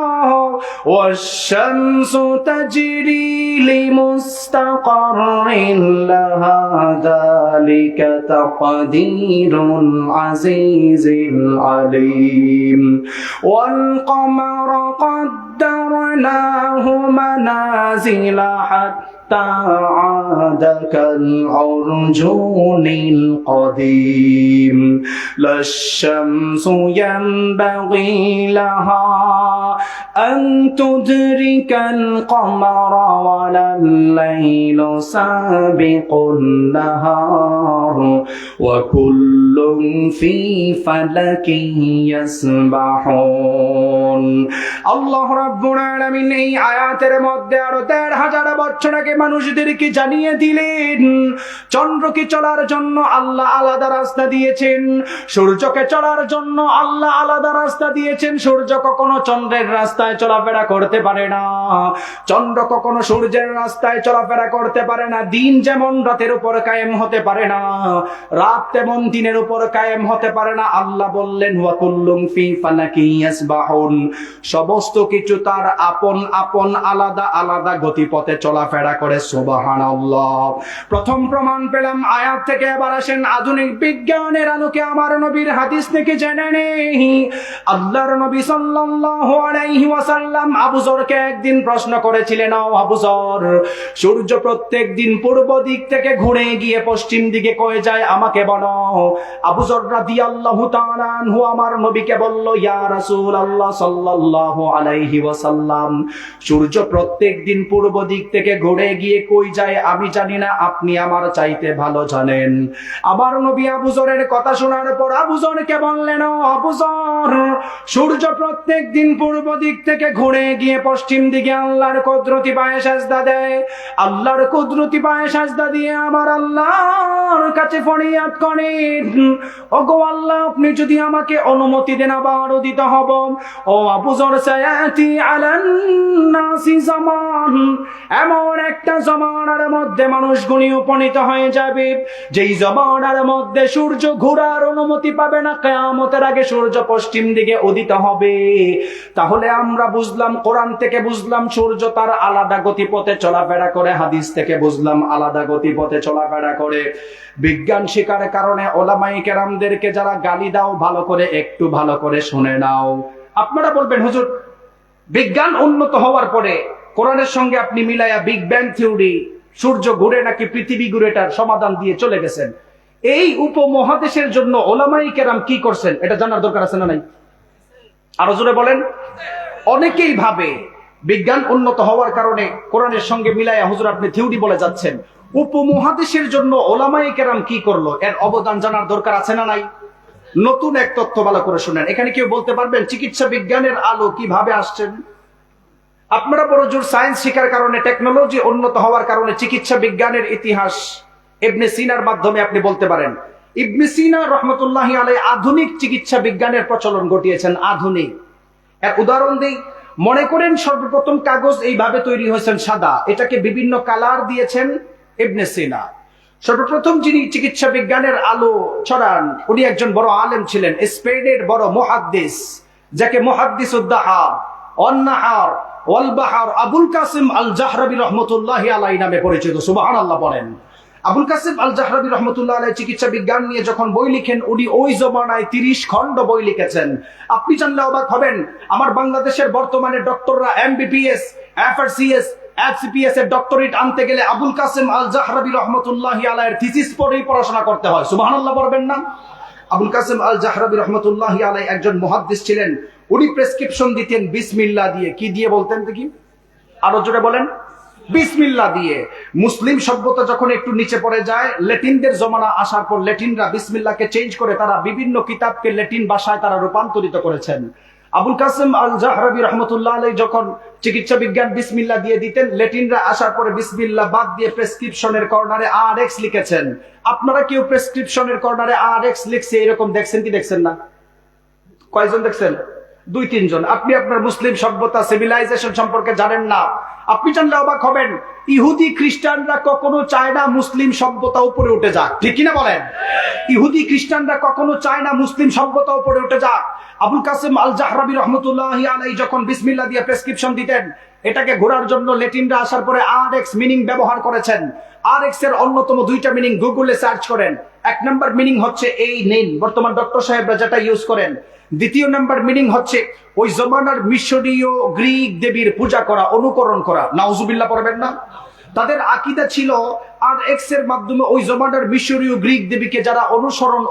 ওয়াশ-শামসু তাজরি লিমুস্তাকাররিন লাহা যালিকা তাকদীরুল আজিজিল আলীম ওয়াল القمر قدرناه منازل حتى عاد كالعرجون القديم لا الشمس ينبغي لها أن تدرك القمر ولا الليل سابق النهار وكل في فلك يسبحون আল্লাহ রাব্বুল আলামিন এই আয়াতের মধ্যে আরো ১৫০০ বছর আগে মানুষদেরকে জানিয়ে দিলেন, চন্দ্রকে চলার জন্য আল্লাহ আলাদা রাস্তা দিয়েছেন, সূর্যকে চলার জন্য আল্লাহ আলাদা রাস্তা দিয়েছেন। সূর্য কখনো চন্দ্রের রাস্তায় চলাফেরা করতে পারে না, চন্দ্র কখনো সূর্যের রাস্তায় চলাফেরা করতে পারে না। দিন যেমন রাতের উপর কায়েম হতে পারে না, রাত তেমন দিনের উপর কায়েম হতে পারে না। আল্লাহ বললেন, ওয়া কুল্লুম ফি ফালাকি ইয়াসবাহুন, সমস্ত কিছু তার আপন আপন আলাদা আলাদা গতিপথে চলাফেরা করে। সুবহানাল্লাহ। প্রথম প্রমাণ পেলাম আয়াত থেকে। এবার আসেন আধুনিক বিজ্ঞানের আলোকে আমার নবীর হাদিস থেকে জেনে নেই। আল্লাহর নবী সাল্লাল্লাহু আলাইহি ওয়াসাল্লাম আবু যরকে একদিন প্রশ্ন করেছিলেন, ও আবু যর, সূর্য প্রত্যেক দিন পূর্ব দিক থেকে ঘুরে গিয়ে পশ্চিম দিকে কয়ে যায়, আমাকে বলো। আবু যর রাদিয়াল্লাহু তাআলা আনহু আমার নবীকে বলল, ইয়া রাসূলুল্লাহ সাল্লাল্লাহু আলাইহি ওয়াসাল্লাম, সূর্য প্রত্যেক দিন পূর্ব দিক থেকে ঘুরে গিয়ে কই যায় আমি জানি না, আপনি আমার চাইতে ভালো জানেন। আমার নবী আবু যরের কথা শোনার পর আবু যরকে বললেন, ও আবু যর, সূর্য প্রত্যেক দিন পূর্ব দিক থেকে ঘুরে গিয়ে পশ্চিম দিকে আল্লাহর কুদরতি পায়ে সিজদা দেয়। আল্লাহর কুদরতি পায়ে সিজদা দিয়ে আমার আল্লাহর কাছে ফরিয়াদ করেন, ওগো আল্লাহ, আপনি যদি আমাকে অনুমতি দেন আবারও দিতে হব। ও আবু যর, সায়াতি আলান নাসি জামান, এমন একটা জামানার মধ্যে মানুষগুলি উপনীত হয়ে যাবে যেই জামানার মধ্যে সূর্য ঘোরার অনুমতি পাবে না, কিয়ামতের আগে সূর্য পশ্চিম দিকে উদিত হবে। তাহলে আমরা বুঝলাম, কোরআন থেকে বুঝলাম সূর্য তার আলাদা গতিপথে চলাফেরা করে, হাদিস থেকে বুঝলাম আলাদা গতিপথে চলাফেরা করে। বিজ্ঞান শিকার কারণে ওলামায়ে কেরামদেরকে যারা গালি দাও, ভালো করে একটু ভালো করে শুনে নাও। আপনারা বলবেন, হুজুর, বিজ্ঞান উন্নত হওয়ার পরে কোরআনের সঙ্গে আপনি মিলায়া বিগ ব্যাং থিওরি, সূর্য ঘুরে নাকি পৃথিবী ঘুরেটার সমাধান দিয়ে চলে গেছেন। এই উপমহাদেশের জন্য ওলামায়ে কেরাম কি করছেন এটা জানার দরকার আছে না নাই? আরো জোরে বলেন। অনেকেই ভাবে বিজ্ঞান উন্নত হওয়ার কারণে কোরআনের সঙ্গে মিলায়া হুজুর আপনি থিওরি বলে যাচ্ছেন। উপমহাদেশের জন্য ওলামায়ে কেরাম কি করলো এর অবদান জানার দরকার আছে না নাই? নতুন এক তথ্য ভালো করে শুনেন। এখানে কেউ বলতে পারবেন চিকিৎসা বিজ্ঞানের আলো কিভাবে আসছেন? আপনারা বড় জোর সায়েন্স শিখার কারণে, টেকনোলজি উন্নত হওয়ার কারণে চিকিৎসা বিজ্ঞানের ইতিহাস ইবনে সিনার মাধ্যমে আপনি বলতে পারেন। ইবনে সিনা রহমতুল্লাহি আলাইহি আধুনিক চিকিৎসা বিজ্ঞানের প্রচলন ঘটিয়েছেন। আধুনিক এর উদাহরণ দেই। মনে করেন সর্বপ্রথম কাগজ এইভাবে তৈরি হয়েছেন সাদা, এটাকে বিভিন্ন কালার দিয়েছেন ইবনে সিনা। সর্বপ্রথম যিনি চিকিৎসা বিজ্ঞানের আলো ছড়ান উনি একজন বড় আলেম ছিলেন, স্পেনের বড় মুহাদ্দিস, যাকে মুহাদ্দিস উদ্দাহার অন্নাহার ওয়াল বাহার আবুল কাসিম আল জাহরাবি রহমতুল্লাহি আলাইহি নামে পরিচিত। সুবহানাল্লাহ বলেন। আবুল কাসিম আল জাহরাবি রহমতুল্লাহ আলাইহি চিকিৎসা বিজ্ঞান নিয়ে যখন বই লিখেন, উনি ওই জমানায় 30 খণ্ড বই লিখেছেন। আপনি জানলে অবাক হবেন, আমার বাংলাদেশের বর্তমানে ডক্টররা এমবিবিএস, এফআরসিএস, এফসিপিএস এর ডক্টরেট আনতে গেলে আবুল কাসিম আল জাহরাবি রহমতুল্লাহি আলাইহির থিসিস পড়েই পড়াশোনা করতে হয়। সুবহানাল্লাহ বলবেন না? আবুল কাসিম আল জাহরাবি রহমতুল্লাহি আলাইহি একজন মুহাদ্দিস ছিলেন। উনি প্রেসক্রিপশন দিতেন বিসমিল্লাহ দিয়ে। কি দিয়ে বলতেন দেখি? আরো জোরে বলেন। বিসমিল্লাহ দিয়ে। মুসলিম সভ্যতা যখন একটু নিচে পড়ে যায়, ল্যাটিনদের জমানা আসার পর ল্যাটিনরা বিসমিল্লাহকে চেঞ্জ করে তারা বিভিন্ন কিতাবকে ল্যাটিন ভাষায় তারা রূপান্তরিত করেছেন। আবুল কাসিম আল জাহরাবি রহমতুল্লাহ আলাইহি যখন চিকিৎসা বিজ্ঞান বিসমিল্লাহ দিয়ে দিতেন, ল্যাটিনরা আসার পরে বিসমিল্লাহ বাদ দিয়ে প্রেসক্রিপশনের কর্নারে RX লিখেছেন। আপনারা কেউ প্রেসক্রিপশনের কর্নারে RX লিখছে এরকম দেখছেন কি দেখছেন না? কয়জন দেখছেন? 2-3 জন। আপনি আপনার মুসলিম সভ্যতা সিভিলাইজেশন সম্পর্কে জানেন না। আপনি জানলে অবাক হবেন, ইহুদি খ্রিস্টানরা কখনো চায় না মুসলিম সভ্যতা উপরে উঠে যাক। ঠিক কিনা বলেন? ইহুদি খ্রিস্টানরা কখনো চায় না মুসলিম সভ্যতা উপরে উঠে যাক। আবুল কাসিম আল জাহরাবি রহমতুল্লাহি আলাইহি যখন বিসমিল্লাহ দিয়ে প্রেসক্রিপশন দিতেন, এটাকে ঘোরার জন্য ল্যাটিনরা আসার পরে RX মিনিং ব্যবহার করেছেন। RX এর অন্যতম 2টা মিনিং গুগলে সার্চ করেন। 1 নম্বর মিনিং হচ্ছে এই নিন, বর্তমান ডক্টর সাহেবরা যেটা ইউজ করেন। দ্বিতীয় নাম্বার মিনিং হচ্ছে ওই জমানার মিশরীয় গ্রিক দেবীর পূজা করা, অনুকরণ করা। নাউজুবিল্লাহ পড়বেন না? তাদের আকীদা ছিল RX এর মাধ্যমে ওই জমানার মিশরীয় গ্রিক দেবীকে যারা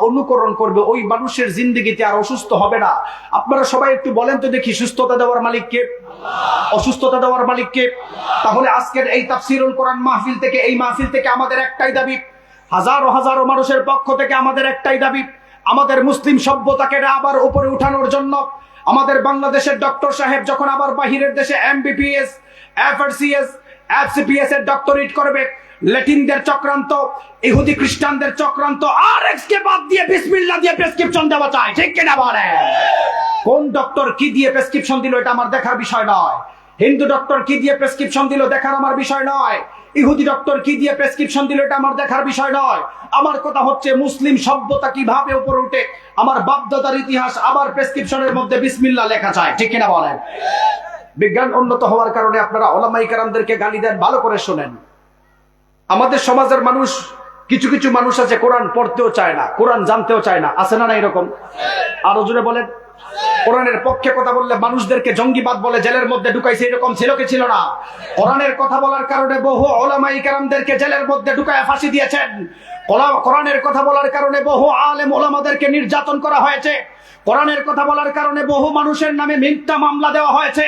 অনুকরণ করবে, ওই মানুষের জিন্দেগিতে আর অসুস্থ হবে না। আপনারা সবাই একটু বলেন তো দেখি, সুস্থতা দেওয়ার মালিক কে? অসুস্থতা দেওয়ার মালিক কে? তাহলে আজকের এই তাফসীরুল কোরআন মাহফিল থেকে, এই মাহফিল থেকে আমাদের একটাই দাবি, হাজারো হাজারো মানুষের পক্ষ থেকে আমাদের একটাই দাবি, আমাদের মুসলিম সভ্যতাকে আবার উপরে উঠানোর জন্য আমাদের বাংলাদেশের ডক্টর সাহেব যখন আবার বাহিরের দেশে এমবিবিএস, এফআরসিএস, এফসিপিএস এর ডক্টরেট করবে, ল্যাটিনদের চক্রান্ত, ইহুদি খ্রিস্টানদের চক্রান্ত, RX কে বাদ দিয়ে বিসমিল্লাহ দিয়ে প্রেসক্রিপশন দেওয়া চায়। ঠিক কিনা বলেন? কোন ডক্টর কি দিয়ে প্রেসক্রিপশন দিল এটা আমার দেখার বিষয় নয়। হিন্দু ডক্টর কি দিয়ে প্রেসক্রিপশন দিল দেখার আমার বিষয় নয়। ইহুদি ডক্টর কি দিয়ে প্রেসক্রিপশন দিল এটা আমার দেখার বিষয় নয়। আমার কথা হচ্ছে মুসলিম সভ্যতা কিভাবে উপরে উঠে, আমার বাপদাদার ইতিহাস আবার প্রেসক্রিপশনের মধ্যে বিসমিল্লাহ লেখা চায়। ঠিক কিনা বলেন? বিজ্ঞান উন্নত হওয়ার কারণে আপনারা উলামায়ে কেরামদেরকে গালি দেন, ভালো করে শোনেন। আমাদের সমাজের মানুষ, কিছু কিছু মানুষ আছে কোরআন পড়তেও চায় না, কোরআন জানতেও চায় না। আছে না না এরকম? আরো জোরে বলেন। কোরআনের পক্ষে কথা বললে মানুষদেরকে জঙ্গিবাদ বলে জেলের মধ্যে ঢুকাইছে, এরকম ছিল কি ছিল না? কোরআনের কথা বলার কারণে বহু উলামায়ে কেরামদেরকে জেলের মধ্যে ঢুকায় ফাঁসি দিয়েছেন। কোরআনের কথা বলার কারণে বহু আলেম ওলামাদেরকে নির্যাতন করা হয়েছে। কোরআনের কথা বলার কারণে বহু মানুষের নামে মিথ্যা মামলা দেওয়া হয়েছে।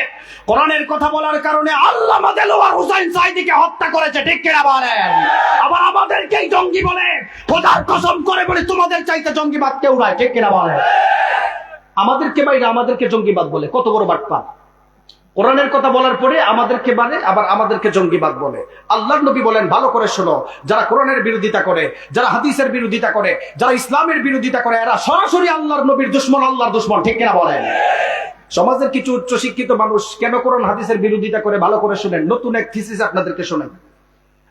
কোরআনের কথা বলার কারণে আল্লামা দেলোয়ার হোসেন সাঈদীকে হত্যা করেছে। ঠিক কিনা বলেন? আবার আমাদেরকেই জঙ্গি বলে। খোদার কসম করে বলে তোমাদের চাইতে জঙ্গিবাদ কেউ নাই। ঠিক কিনা বলেন? আমাদেরকে বাইরে আমাদেরকে জঙ্গিবাদ বলে, কত বড় বাটপার! কোরআনের কথা বলার পরে আমাদেরকে মানে আবার আমাদেরকে জঙ্গিবাদ বলে। আল্লাহর নবী বলেন, ভালো করে শোনো, যারা কোরআনের বিরোধিতা করে, যারা হাদিসের বিরোধিতা করে, যারা ইসলামের বিরোধিতা করে, এরা সরাসরি আল্লাহর নবীর দুশমন, আল্লাহর দুশমন। ঠিক কিনা বলেন? সমাজের কিছু উচ্চ শিক্ষিত মানুষ কেন কোরআন হাদিসের বিরোধিতা করে, ভালো করে শুনেন। নতুন এক থিসিস আপনাদেরকে শোনেন।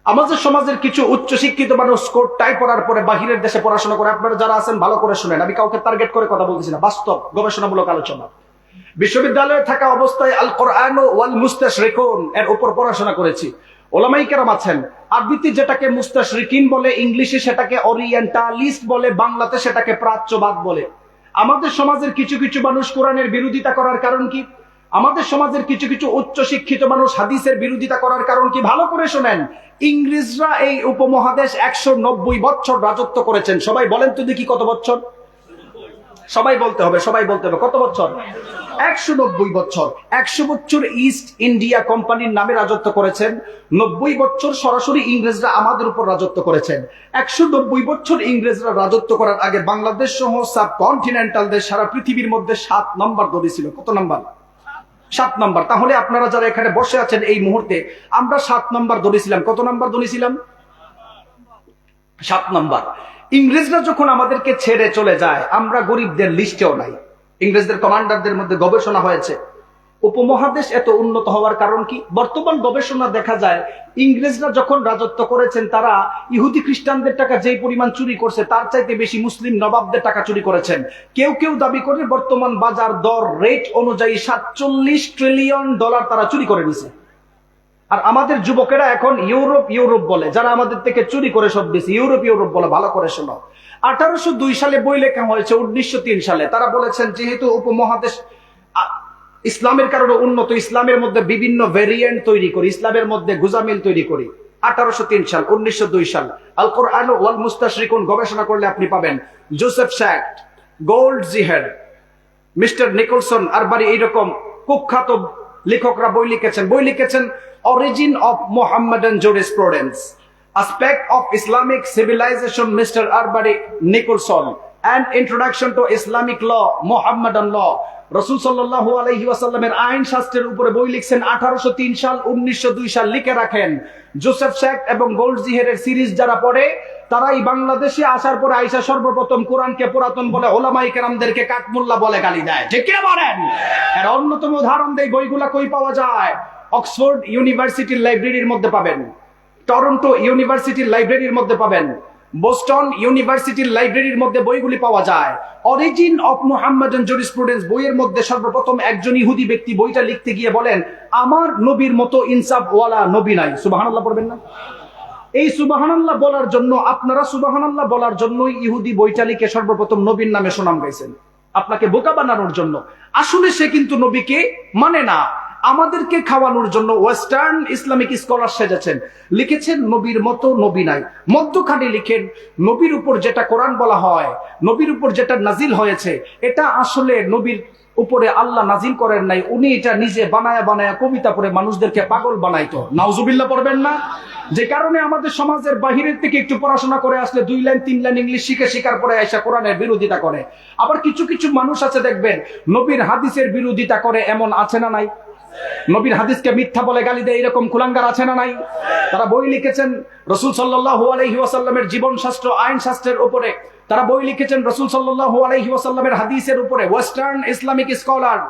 আমাদের সমাজের কিছু উচ্চ শিক্ষিত মানুষ কোট টাই পড়ার পরে বাহিরের দেশে পড়াশোনা করে। আপনারা যারা আছেন ভালো করে শুনেন, আমি কাউকে টার্গেট করে কথা বলতেছি না, বাস্তব গবেষণামূলক আলোচনা। বিশ্ববিদ্যালয়ে থাকা অবস্থায় আল কোরআন ওয়াল মুস্তাশরিকুন এর উপর পড়াশোনা করেছি। উলামায়ে কেরাম আছেন, আরবিতে যেটাকে মুস্তাশরিকিন বলে, ইংলিশে সেটাকে ওরিয়েন্টালিস্ট বলে, বাংলাতে সেটাকে প্রাচ্যবাদ বলে। আমাদের সমাজের কিছু কিছু মানুষ কোরআনের বিরোধিতা করার কারণ কি? আমাদের সমাজের কিছু কিছু উচ্চ শিক্ষিত মানুষ হাদিসের বিরোধিতা করার কারণ কি? ভালো করে শোনেন। ইংরেজরা এই উপমহাদেশ 190 বছর রাজত্ব করেছেন। সবাই বলেন তো দেখি কত বছর? সবাই বলতে হবে, সবাই বলতে হবে। কত বছর? 190 বছর। 100 বছর ইস্ট ইন্ডিয়া কোম্পানির নামে রাজত্ব করেছেন। 90 বছর সরাসরি ইংরেজরা আমাদের উপর রাজত্ব করেছেন। 190 বছর ইংরেজরা রাজত্ব করার আগে বাংলাদেশ সহ সাবকন্টিনেন্টাল দেশ সারা পৃথিবীর মধ্যে 7 নম্বর দড়ি ছিল। কত নম্বর? 7 নম্বর। তাহলে আপনারা যারা এখানে বসে আছেন এই মুহূর্তে, আমরা 7 নম্বর ধরেছিলাম। কত নম্বর ধরেছিলাম? 7 নম্বর। ইংরেজরা যখন আমাদেরকে ছেড়ে চলে যায়, আমরা গরিবদের লিস্টেও নাই। ইংরেজদের কমান্ডারদের মধ্যে গবেষণা হয়েছে, উপমহাদেশ এত উন্নত হওয়ার কারণ কি? বর্তমান গবেষণা দেখা যায় ইংরেজরা যখন রাজত্ব করেছেন তারা ইহুদি খ্রিস্টানদের টাকা যেই পরিমাণ চুরি করছে তার চাইতে বেশি মুসলিম নবাবদের টাকা চুরি করেছেন। কেউ কেউ দাবি করে বর্তমান বাজার দর রেট অনুযায়ী $47 ট্রিলিয়ন তারা চুরি করে নিছে। আর আমাদের যুবকেরা এখন ইউরোপ ইউরোপ বলে, যারা আমাদের থেকে চুরি করে সব বেশি ইউরোপ ইউরোপ বলে। ভালো করে শোনো, 1802 সালে বই লেখা হয়েছে 1903 সালে। তারা বলেছেন যেহেতু উপমহাদেশ ইসলামের কারণে উন্নত, ইসলামের মধ্যে বিভিন্ন ভেরিয়েন্ট তৈরি করি, ইসলামের মধ্যে গুজামিল তৈরি করি। 1803 সাল, 1902 সাল। আল কোরআন ওয়াল মুস্তাশরিকুন গবেষণা করলে আপনি পাবেন Joseph Schacht, Goldziher, mister Nicholson Arberry, এইরকম কুখ্যাত লেখকরা বই লিখেছেন origin of Mohammedan jurisprudence, aspect of Islamic civilization mister Arberry Nicholson, and introduction to Islamic law Mohammedan law. রাসূল সাল্লাল্লাহু আলাইহি ওয়াসাল্লামের আইন শাস্ত্রের উপরে বই লিখছেন 1803 সাল, 1902 সাল। লিখে রাখেন, জোসেফ শ্যাক্ট এবং গোল্ডজিহেরের সিরিজ যারা পড়ে তারাই বাংলাদেশে আসার পরে আইসা সর্বপ্রথম কোরআনকে পুরাতন বলে, ওলামায়ে কেরামদেরকে কাঠমোল্লা বলে গালি দেয়। ঠিক কি বলেন? এর অন্যতম উদাহরণ দেই, বইগুলা কই পাওয়া যায়? অক্সফোর্ড ইউনিভার্সিটির লাইব্রেরির মধ্যে পাবেন, টরন্টো ইউনিভার্সিটির লাইব্রেরির মধ্যে পাবেন, বোস্টন ইউনিভার্সিটির লাইব্রেরির মধ্যে বইগুলি পাওয়া যায়। অরিজিন অফ মুহাম্মাদান জুরিসপ্রুডেন্স বইয়ের মধ্যে সর্বপ্রথম একজন ইহুদি ব্যক্তি বইটা লিখতে গিয়ে বলেন, আমার নবীর মতো ইনসাফ ওয়ালা নবী নাই। সুবহানাল্লাহ পড়বেন না? এই সুবহানাল্লাহ বলার জন্য, আপনারা সুবহানাল্লাহ বলার জন্যই ইহুদি বইটা লিখে সর্বপ্রথম নবীর নামে সুনাম গাইছেন, আপনাকে বোকা বানানোর জন্য। আসলে সে কিন্তু নবীকে মানে না, আমাদেরকে খাওয়ানোর জন্য ওয়েস্টার্ন ইসলামিক স্কলার সেজেছেন। লিখেছেন নবীর মতো নবী নাই। মধ্যখানে লিখেন নবীর উপর যেটা কোরআন বলা হয়, নবীর উপর যেটা নাজিল হয়েছে, এটা আসলে নবীর উপরে আল্লাহ নাজিল করেন নাই, উনি এটা নিজে বানায়া বানায়া কবিতা পড়ে মানুষদেরকে পাগল বানাইতো। নাউজুবিল্লাহ পড়বেন না? যে কারণে আমাদের সমাজের বাহিরের থেকে একটু পড়াশোনা করে আসলে 2 লাইন 3 লাইন ইংলিশ শিকার পরে আইসা কোরআনের বিরোধিতা করে। আবার কিছু কিছু মানুষ আছে দেখবেন নবীর হাদিসের বিরোধিতা করে, এমন আছে না নাই? নবীর হাদিসকে মিথ্যা বলে গালি দেয়, এরকম কুলাঙ্গার আছে না নাই? তারা বই লিখেছেন রাসূল সাল্লাল্লাহু আলাইহি ওয়াসাল্লামের জীবন শাস্ত্র, আইন শাস্ত্রের উপরে। তারা বই লিখেছেন রাসূল সাল্লাল্লাহু আলাইহি ওয়াসাল্লামের হাদিসের উপরে। ওয়েস্টার্ন ইসলামিক স্কলার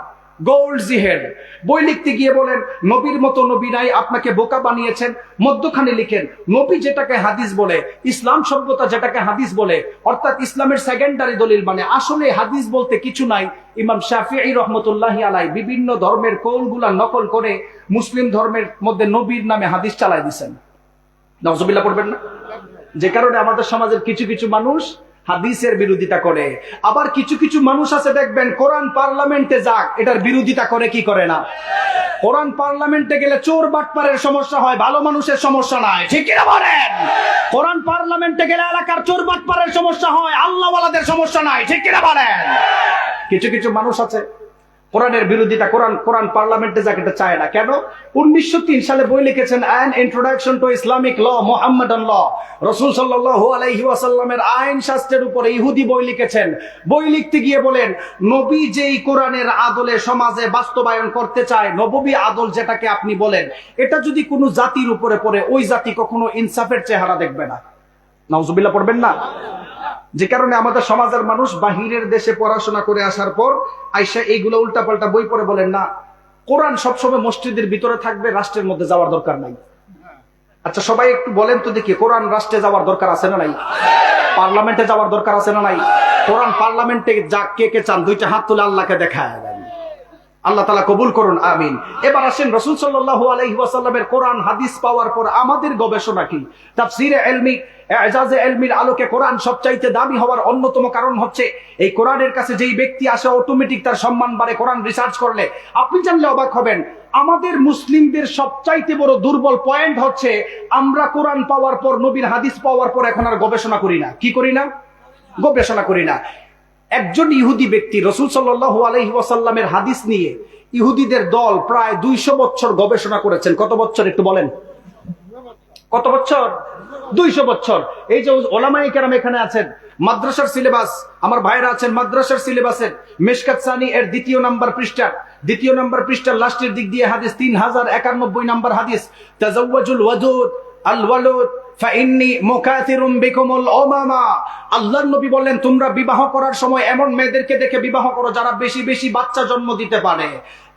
গোল্ড জিহেড বই লিখতে গিয়ে বলেন নবীর মতো নবী নাই, আপনাকে বোকা বানিয়েছেন। মধ্যখানে লিখেন নবী যেটাকে হাদিস বলে, ইসলাম সভ্যতা যেটাকে হাদিস বলে, অর্থাৎ ইসলামের সেকেন্ডারি দলিল, মানে আসলে হাদিস বলতে কিছু নাই। ইমাম শাফিঈ রাহমাতুল্লাহি আলাইহি বিভিন্ন ধর্মের কৌলগুলা নকল করে মুসলিম ধর্মের মধ্যে নবীর নামে হাদিস চালায় দিয়েছেন। নাউজুবিল্লাহ পড়বেন না? যে কারণে আমাদের সমাজের কিছু কিছু মানুষ হাদিসের বিরোধিতা করে। আবার কিছু কিছু মানুষ আছে দেখবেন কোরআন পার্লামেন্টে যাক, এটার বিরোধিতা করে কি করে না? কোরআন পার্লামেন্টে গেলে চোর বাটপারের সমস্যা হয়, ভালো মানুষের সমস্যা নাই। ঠিক কি না বলেন? কোরআন পার্লামেন্টে গেলে এলাকার চোর বাটপারের সমস্যা হয়, আল্লাহওয়ালাদের সমস্যা নাই। ঠিক কি না বলেন? কিছু কিছু মানুষ আছে কোরআনের বিরোধিতা, কোরআন পার্লামেন্টে যাকে এটা চায় না। কেন? 1903 সালে বই লিখেছেন an introduction to Islamic law Muhammadan law. রাসূল সাল্লাল্লাহু আলাইহি ওয়াসাল্লামের আইন শাস্ত্রের উপরে ইহুদি বই লিখেছেন। বই লিখতে গিয়ে বলেন নবী যেই কোরআনের আদলে সমাজে বাস্তবায়ন করতে চায়, নববী আদল যেটাকে আপনি বলেন, এটা যদি কোনো জাতির উপরে পড়ে, ওই জাতি কখনো ইনসাফের চেহারা দেখবে না। নাউজুবিল্লাহ পড়বেন না? যে কারণে আমাদের সমাজের মানুষ বাহিরের দেশে পড়াশোনা করে আসার পর আইসা এইগুলো উল্টাপাল্টা বই পড়ে বলেন না কোরআন সবসময় মসজিদের ভিতরে থাকবে, রাষ্ট্রের মধ্যে যাওয়ার দরকার নাই। আচ্ছা সবাই একটু বলেন তো দেখি, কোরআন রাষ্ট্রে যাওয়ার দরকার আছে না নাই? পার্লামেন্টে যাওয়ার দরকার আছে না নাই? কোরআন পার্লামেন্টে যা কে কে চান দুইটা হাত তুলে আল্লাহকে দেখায় দেন। আল্লাহ তাআলা কবুল করুন, আমিন। এবার আসেন রাসূল সাল্লাল্লাহু আলাইহি ওয়াসাল্লামের কোরআন হাদিস পাওয়ার পর আমাদের গবেষণা কি? তাফসীরে ইলমি, ইজাজে ইলমির আলোকে কোরআন সবচাইতে দামি হওয়ার অন্যতম কারণ হচ্ছে এই কোরআনের কাছে যেই ব্যক্তি আসে অটোমেটিক তার সম্মান বাড়ে। কোরআন রিসার্চ করলে আপনি জানলে অবাক হবেন, আমাদের মুসলিমদের সবচাইতে বড় দুর্বল পয়েন্ট হচ্ছে আমরা কোরআন পাওয়ার পর, নবীর হাদিস পাওয়ার পর এখন আর গবেষণা করি না। কি করি না? গবেষণা করি না। একজন ইহুদি ব্যক্তি রাসূল সাল্লাল্লাহু আলাইহি ওয়াসাল্লামের হাদিস নিয়ে ইহুদিদের দল প্রায় 200 বছর গবেষণা করেছেন। কত বছর একটু বলেন? কত বছর? 200 বছর। এই যে ওলামায়ে কেরাম এখানে আছেন, মাদ্রাসার সিলেবাস, আমার ভাইরা আছেন মাদ্রাসার সিলেবাসের মিশকাত সানি এর দ্বিতীয় নাম্বার পৃষ্ঠার লাস্টের দিক দিয়ে হাদিস 3091 নাম্বার হাদিস, তাজাওয়াজুল ওয়াদুদ আল ওয়ালুদ ফাইন্নী মুকাথিরুম বিকুমুল উমামা। আল্লাহর নবী বললেন তোমরা বিবাহ করার সময় এমন মেয়েদেরকে দেখে বিবাহ করো যারা বেশি বেশি বাচ্চা জন্ম দিতে পারে।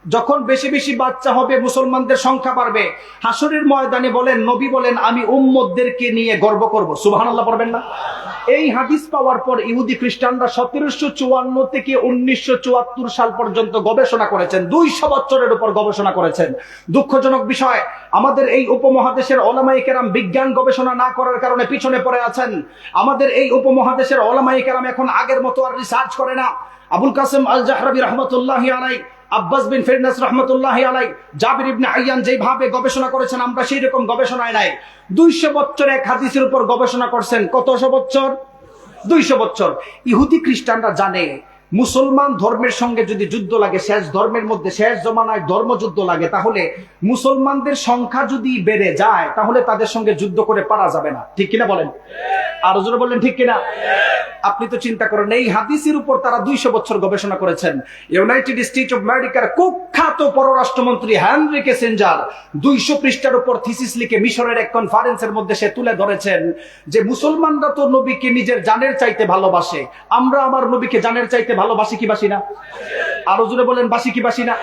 যখন বেশি বেশি বাচ্চা হবে, মুসলমানদের সংখ্যা বাড়বে, হাসরের ময়দানে বলেন, নবী বলেন, আমি উম্মতদেরকে নিয়ে গর্ব করব। সুবহানাল্লাহ পড়বেন না? এই হাদিস পাওয়ার পর ইহুদি খ্রিস্টানরা 1754 থেকে 1974 সাল পর্যন্ত গবেষণা করেছেন, 200 বছরের উপর গবেষণা করেছেন। দুঃখজনক বিষয়, আমাদের এই উপমহাদেশের ওলামায়ে কেরাম বিজ্ঞান গবেষণা না করার কারণে পিছনে পড়ে আছেন। আমাদের এই উপমহাদেশের ওলামায়ে কেরাম এখন আগের মতো আর রিসার্চ করে না। আবুল কাসেম আল জাহরাবি রহমতুল্লাহি আলাইহি, আব্বাস বিন ফিরনাস রহমতুল্লাহি আলাইহি, জাবির ইবনে আইয়ান যেভাবে গবেষণা করেছেন, আমরা সেই রকম গবেষণায় নাই। 200 বছর এক হাদিসের উপর গবেষণা করছেন। কতশো বছর? 200 বছর। ইহুদি খ্রিস্টানরা জানে মুসলমান ধর্মের সঙ্গে যদি যুদ্ধ লাগে, শেষ ধর্মের মধ্যে শেষ জমানায় ধর্মযুদ্ধ লাগে, তাহলে মুসলমানদের সংখ্যা যদি বেড়ে যায়, তাহলে তাদের সঙ্গে যুদ্ধ করে পারা যাবে না। ঠিক কিনা বলেন? আরো জোরে বললেন ঠিক কিনা? আপনি তো চিন্তা করেন, এই হাদিসের উপর তারা 200 বছর গবেষণা করেছেন। ইউনাইটেড স্টেট অফ আমেরিকার কুখ্যাত পররাষ্ট্রমন্ত্রী হেনরি কিসিঞ্জার 200 পৃষ্ঠার উপর থিসিস লিখে মিশরের এক কনফারেন্সের মধ্যে সে তুলে ধরেছেন যে মুসলমানরা তো নবীকে নিজের জানের চাইতে ভালোবাসে, আমরা আমার নবীকে জানের চাইতে ভালোবাসি কি বাসি না? আরো জোরে বলেন, বাসি কি বাসি না?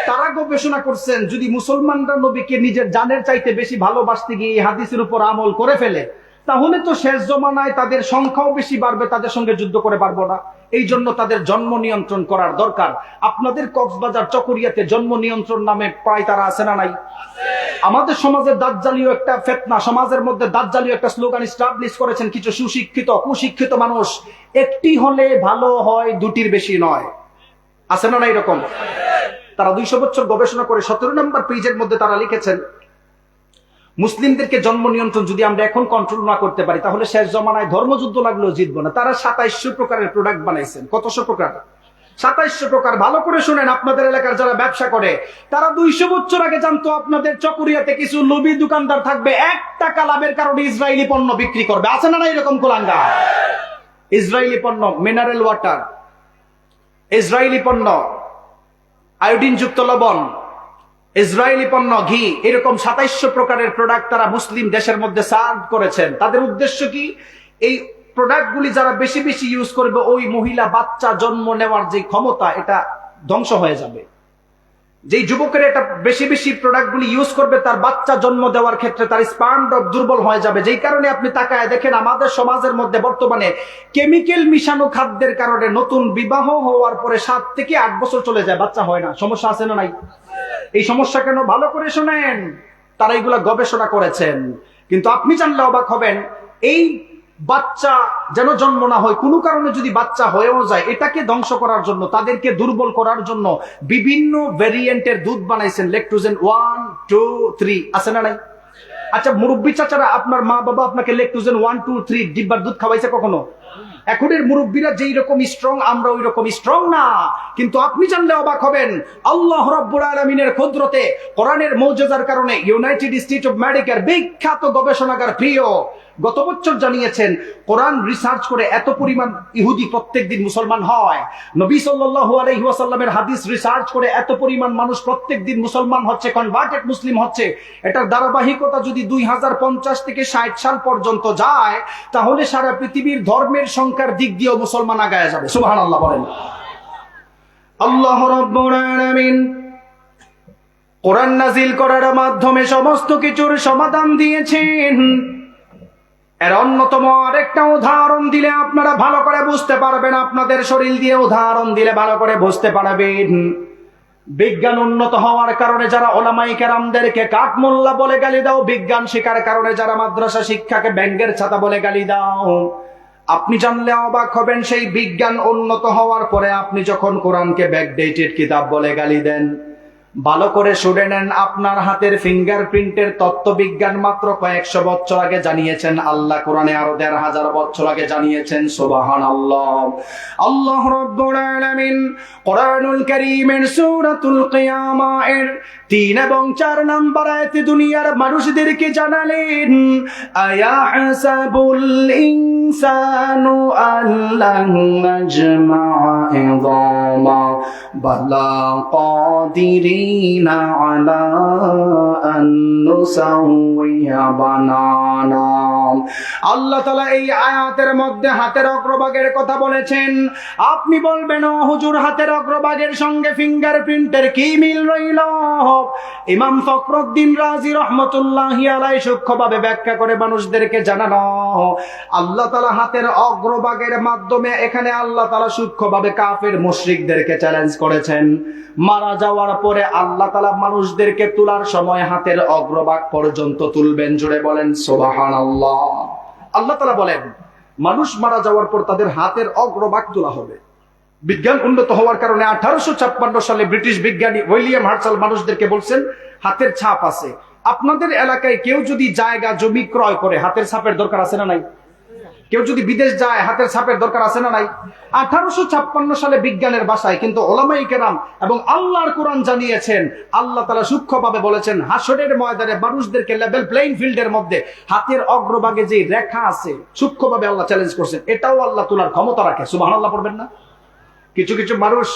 তারা গবেষণা করছেন, যদি মুসলমানরা নবীকে নিজের জানের চাইতে বেশি ভালোবাসতে গিয়ে এই হাদিসের উপর আমল করে ফেলে, তাহলে তো শেষ জমানায় তাদের সংখ্যাও বেশি বাড়বে, তাদের সঙ্গে যুদ্ধ করে পারবো না। এই জন্য তাদের জন্ম নিয়ন্ত্রণ করার দরকার। আপনাদের কক্সবাজার চকরিয়াতে জন্ম নিয়ন্ত্রণ নামে প্রায় তারা আছে না নাই? আমাদের সমাজের দাজ্জালীয় একটা ফিতনা, সমাজের মধ্যে দাজ্জালীয় একটা স্লোগান এস্টাবলিশ করেছেন কিছু সুশিক্ষিত কুশিক্ষিত মানুষ, একটি হলে ভালো হয়, দুটির বেশি নয়। আছে না এরকম? তারা 200 বছর গবেষণা করে 17 নম্বর পেজের মধ্যে তারা লিখেছেন, মুসলিমদেরকে জন্ম নিয়ন্ত্রণ যদি আমরা এখন কন্ট্রোল না করতে পারি, তাহলে শেষ জমানায় ধর্মযুদ্ধ লাগলেও জিতবো না। তারা 2700 প্রকারের প্রোডাক্ট বানাইছেন। কতশো প্রকার? 2700 প্রকার। ভালো করে শুনেন, আপনাদের এলাকার যারা ব্যবসা করে, তারা 200 বছর আগে জানতো আপনাদের চকরিয়াতে কিছু লোভী দোকানদার থাকবে, 1 টাকা লাভের কারণে ইসরায়েলি পণ্য বিক্রি করবে। আছে না এরকম কোলাঙ্গা? ইসরায়েলি পণ্য, মিনারেল ওয়াটার, ইসরায়েলি পণ্য, আয়োডিন যুক্ত লবণ, ইসরায়েলি পণ্য, ঘি, এরকম 2700 প্রকারের প্রোডাক্ট তারা মুসলিম দেশের মধ্যে সার্ভ করেছেন। তাদের উদ্দেশ্য কি? এই প্রোডাক্টগুলি যারা বেশি বেশি ইউজ করবে, ওই মহিলা বাচ্চা জন্ম নেওয়ার যে ক্ষমতা, এটা ধ্বংস হয়ে যাবে। যেই যুবকের এটা বেশি বেশি প্রোডাক্টগুলি ইউজ করবে, তার বাচ্চা জন্ম দেওয়ার ক্ষেত্রে তার স্পার্ম দুর্বল হয়ে যাবে। যেই কারণে আপনি তাকায় দেখেন, আমাদের সমাজের মধ্যে বর্তমানে কেমিক্যাল মিশানো খাদ্যের কারণে নতুন বিবাহ হওয়ার পরে 7 থেকে 8 বছর চলে যায়, বাচ্চা হয় না। সমস্যা আছে না নাই? এই সমস্যা কেন? ভালো করে শোনেন, তারা এগুলা গবেষণা করেছেন। কিন্তু আপনি জানলে অবাক হবেন, এই বাচ্চা যেন জন্ম না হয়, কোনো কারণে যদি বাচ্চা হয়েও যায়, এটাকে ধ্বংস করার জন্য, তাদেরকে দুর্বল করার জন্য বিভিন্ন ভেরিয়েন্টের দুধ বানাইছেন। ল্যাকটোজেন 1, 2, 3 আছে না নাই? আচ্ছা, মুরব্বী চাচারা, আপনার মা বাবা আপনাকে ল্যাকটোজেন 1, 2, 3 ডিব্বার দুধ খাওয়াইছে কখনো? এখনের মুরব্বীরা যেই রকম স্ট্রং, আমরা ওই রকম স্ট্রং না। কিন্তু আপনি জানলে অবাক হবেন, আল্লাহ রাব্বুল আলামিনের কুদরতে, কোরআনের মুজিজার কারণে ইউনাইটেড স্টেট অফ আমেরিকার বিখ্যাত গবেষণাগার প্রিয় গত বছর জানিয়েছেন, কোরআন রিসার্চ করে এত পরিমাণ ইহুদি প্রত্যেকদিন মুসলমান হয়। নবী সাল্লাল্লাহু আলাইহি ওয়াসাল্লামের হাদিস রিসার্চ করে এত পরিমাণ মানুষ প্রত্যেকদিন মুসলমান হচ্ছে, কনভার্টেড মুসলিম হচ্ছে। এটার ধারাবাহিকতা যদি 2050 থেকে 60 সাল পর্যন্ত যায়, তাহলে সারা পৃথিবীর ধর্মের সংখ্যার দিক দিয়েও মুসলমান আগায় যাবে। সুবহানাল্লাহ বলেন। আল্লাহ রাব্বুল আলামিন কোরআন নাজিল করার মাধ্যমে সমস্ত কিছুর সমাধান দিয়েছেন। এর অন্যতম আরেকটা উদাহরণ দিলে আপনারা ভালো করে বুঝতে পারবেন, আপনাদের শরীর দিয়ে উদাহরণ দিলে ভালো করে বুঝতে পারবেন। বিজ্ঞান উন্নত হওয়ার কারণে যারা ওলামায়ে কেরামদেরকে কাঠমোল্লা বলে গালি দাও, বিজ্ঞান শিক্ষার কারণে যারা মাদ্রাসা শিক্ষাকে ব্যাঙের ছাতা বলে গালি দাও, আপনি জানলে অবাক হবেন, সেই বিজ্ঞান উন্নত হওয়ার পরে আপনি যখন কোরআনকে ব্যাকডেটেড কিতাব বলে গালি দেন, ভালো করে শুনে নেন, আপনার হাতের ফিঙ্গারপ্রিন্টের তত্ত্ববিজ্ঞান মাত্র কয়েকশো বছর আগে জানিয়েছেন আল্লাহ, কোরআনে আরো 1500 বছর আগে জানিয়েছেন। সুবহানাল্লাহ। আল্লাহ রাব্বুল আলামিন কোরআনুল কারীমের সূরাতুল কিয়ামা এর 3 এবং 4 নম্বর আয়াতে দুনিয়ার মানুষদেরকে জানালেন, আয়াহসাবুল ইনসানু আল্লাহু নাজমা'a ইযামা বালা কাদিরিনা আলা আন নুসাউইয়া বানানা। আল্লাহ তাআলা এই আয়াতের মধ্যে হাতের অগ্রভাগের কথা বলেছেন। আপনি বলবেন, ও হুজুর, হাতের অগ্রভাগের সঙ্গে ফিঙ্গারপ্রিন্টের কি মিল রইল? ইমাম ফখরুদ্দিন রাজি রহমতুল্লাহি আলাইহি সূক্ষ্মভাবে ব্যাখ্যা করে মানুষদেরকে জানানো, আল্লাহ তাআলা হাতের অগ্রভাগের মাধ্যমে এখানে আল্লাহ তাআলা সূক্ষ্মভাবে কাফের মুশরিকদেরকে চ্যালেঞ্জ করেছেন। মারা যাওয়ার পরে আল্লাহ তাআলা মানুষদেরকে তোলার সময় হাতের অগ্রভাগ পর্যন্ত তুলবেন। জুড়ে বলেন সুবহানাল্লাহ। আল্লাহ তাআলা বলেন, মানুষ মারা যাওয়ার পর তাদের হাতের অগ্রভাগ তোলা হবে। বিজ্ঞান উন্নত হওয়ার কারণে 1856 সালে ব্রিটিশ বিজ্ঞানী উইলিয়াম হার্টসেল মানুষদেরকে বলছেন হাতের ছাপ আছে। আপনাদের এলাকায় কেউ যদি জায়গা জমি ক্রয় করে, হাতের ছাপের দরকার আছে না নাই? কেউ যদি বিদেশ যায়, হাতের ছাপের দরকার আছে না নাই? 1856 সালে বিজ্ঞানের ভাষায়, কিন্তু ওলামায়ে কেরাম এবং আল্লাহর কোরআন জানিয়েছেন, আল্লাহ তাআলা সূক্ষ্মভাবে বলেছেন, হাসরের ময়দানে মানুষদেরকে লেভেল প্লেইং ফিল্ডের মধ্যে হাতের অগ্রভাগে যে রেখা আছে, সূক্ষ্মভাবে আল্লাহ চ্যালেঞ্জ করছেন, এটাও আল্লাহ তোলার ক্ষমতা রাখে। সুবহানাল্লাহ পড়বেন না? কিছু কিছু মানুষ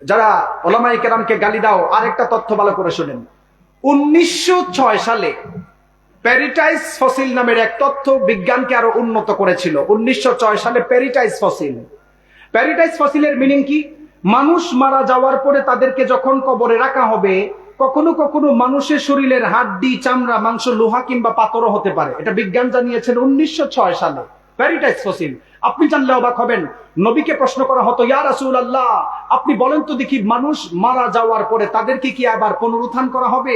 যারা ওলামায়ে কেরামকে গালি দাও, আরেকটা তথ্য ভালো করে শুনেন। 1906 সালে প্যারিটাইস ফসিল নামের এক তথ্য বিজ্ঞানকে আরো উন্নত করেছিল। 1906 সালে প্যারিটাইস ফসিল। প্যারিটাইস ফসিলের মিনিং কি? মানুষ মারা যাওয়ার পরে তাদেরকে যখন কবরে রাখা হবে, কখনো কখনো মানুষের শরীরের হাড্ডি, চামড়া, মাংস, লোহা কিংবা পাথরও হতে পারে। এটা বিজ্ঞান জানিয়েছেন 1906 সালে। প্যারিটাইস ফসিল। আপনি জানলে অবাক হবেন। নবীকে প্রশ্ন করা হতো, ইয়া রাসূলুল্লাহ, আপনি বলেন তো দেখি, মানুষ মারা যাওয়ার পরে তাদেরকে কি আবার পুনরুত্থান করা হবে?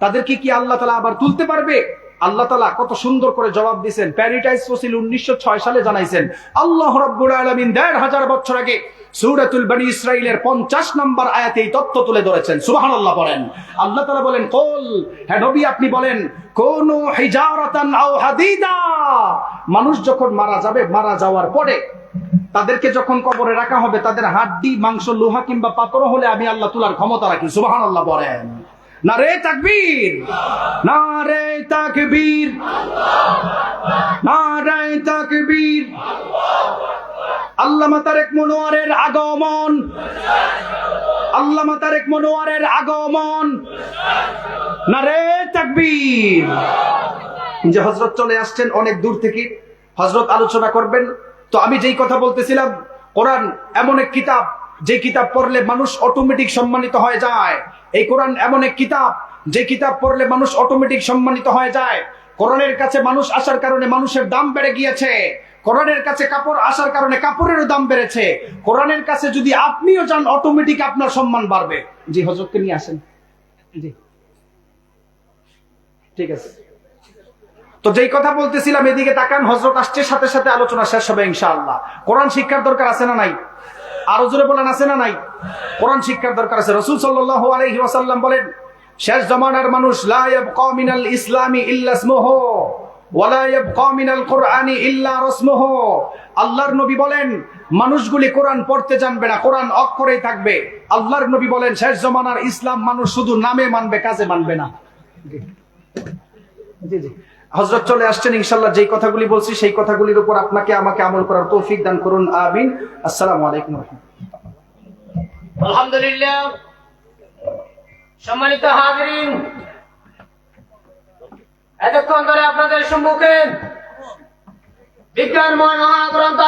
তাদেরকে কি আল্লাহ তাআলা আবার তুলতে পারবে? আল্লাহ তাআলা কত সুন্দর করে জবাব দিয়েছেন। প্যারিটাইস ফসিল 1906 সালে জানাইছেন। আল্লাহ রাব্বুল আলামিন 1500 বছর আগে সূরাতুল বনী ইসরাঈলের 50 নম্বর আয়াতে এই তথ্য তুলে ধরেছেন। সুবহানাল্লাহ বলেন। আল্লাহ তাআলা বলেন, কুল, হে নবী আপনি বলেন, কুনু হিজারাতান আও হাদিদা। মানুষ যখন মারা যাবে, মারা যাওয়ার পরে তাদেরকে যখন কবরে রাখা হবে, তাদের হাড্ডি, মাংস, লোহা কিংবা পাথর হলে আমি আল্লাহ তোলার ক্ষমতা রাখি। সুবহানাল্লাহ বলেন। নারে তাকবীর, নারে তাকবীর, নারে তাকবীর। আল্লামা তারেক মনোয়ারের আগমন, আল্লামা তারেক মনোয়ারের আগমন। নারে তাকবীর। যে হযরত চলে আসছেন অনেক দূর থেকে, হযরত আলোচনা করবেন। তো আমি যেই কথা বলতেছিলাম, কোরআন এমন এক কিতাব, যে কিতাব পড়লে মানুষ অটোমেটিক সম্মানিত হয়ে যায়। এই কোরআন এমন এক কিতাব, যে কিতাব পড়লে মানুষ অটোমেটিক সম্মানিত হয়ে যায়। কোরআনের কাছে মানুষ আসার কারণে মানুষের দাম বেড়ে গিয়েছে। কোরআনের কাছে কাপড় আসার কারণে কাপড়েরও দাম বেড়েছে। কোরআনের কাছে যদি আপনিও যান, অটোমেটিক আপনার সম্মান বাড়বে। জি, হযরতকে নিয়ে আসেন। জি, ঠিক আছে। তো যেই কথা বলতেছিলাম, এদিকে তাকান, হযরত আসছে, সাথে সাথে আলোচনা শেষ হবে ইনশাআল্লাহ। কোরআন শিক্ষার দরকার আছে না নাই? আরো জোরে বলেন, আছে না নাই? কোরআন শিক্ষার দরকার আছে। রাসূল সাল্লাল্লাহু আলাইহি ওয়াসাল্লাম বলেন, শেষ জামানার মানুষ লা ইয়াবকা মিনাল ইসলামি ইল্লা ইসমুহু ওয়া লা ইয়াবকা মিনাল কুরআনি ইল্লা রাসমুহু। আল্লাহর নবী বলেন, মানুষগুলি কোরআন পড়তে জানবে না, কোরআন অক্ষরেই থাকবে। আল্লাহর নবী বলেন, শেষ জামানার ইসলাম মানুষ শুধু নামে মানবে, কাজে মানবে না। জি জি, হযরত চলে আসছেন ইনশাআল্লাহ। যেই কথাগুলি বলছি সেই কথাগুলির উপর আপনাকে আমাকে আমল করার তৌফিক দান করুন, আমিন। আসসালামু আলাইকুম ওয়া রাহমাতুল্লাহ। আলহামদুলিল্লাহ। সম্মানিত হাজিরিন, এতক্ষণ ধরে আপনাদের সম্মুখে বিজ্ঞানময় মহাগ্রন্থ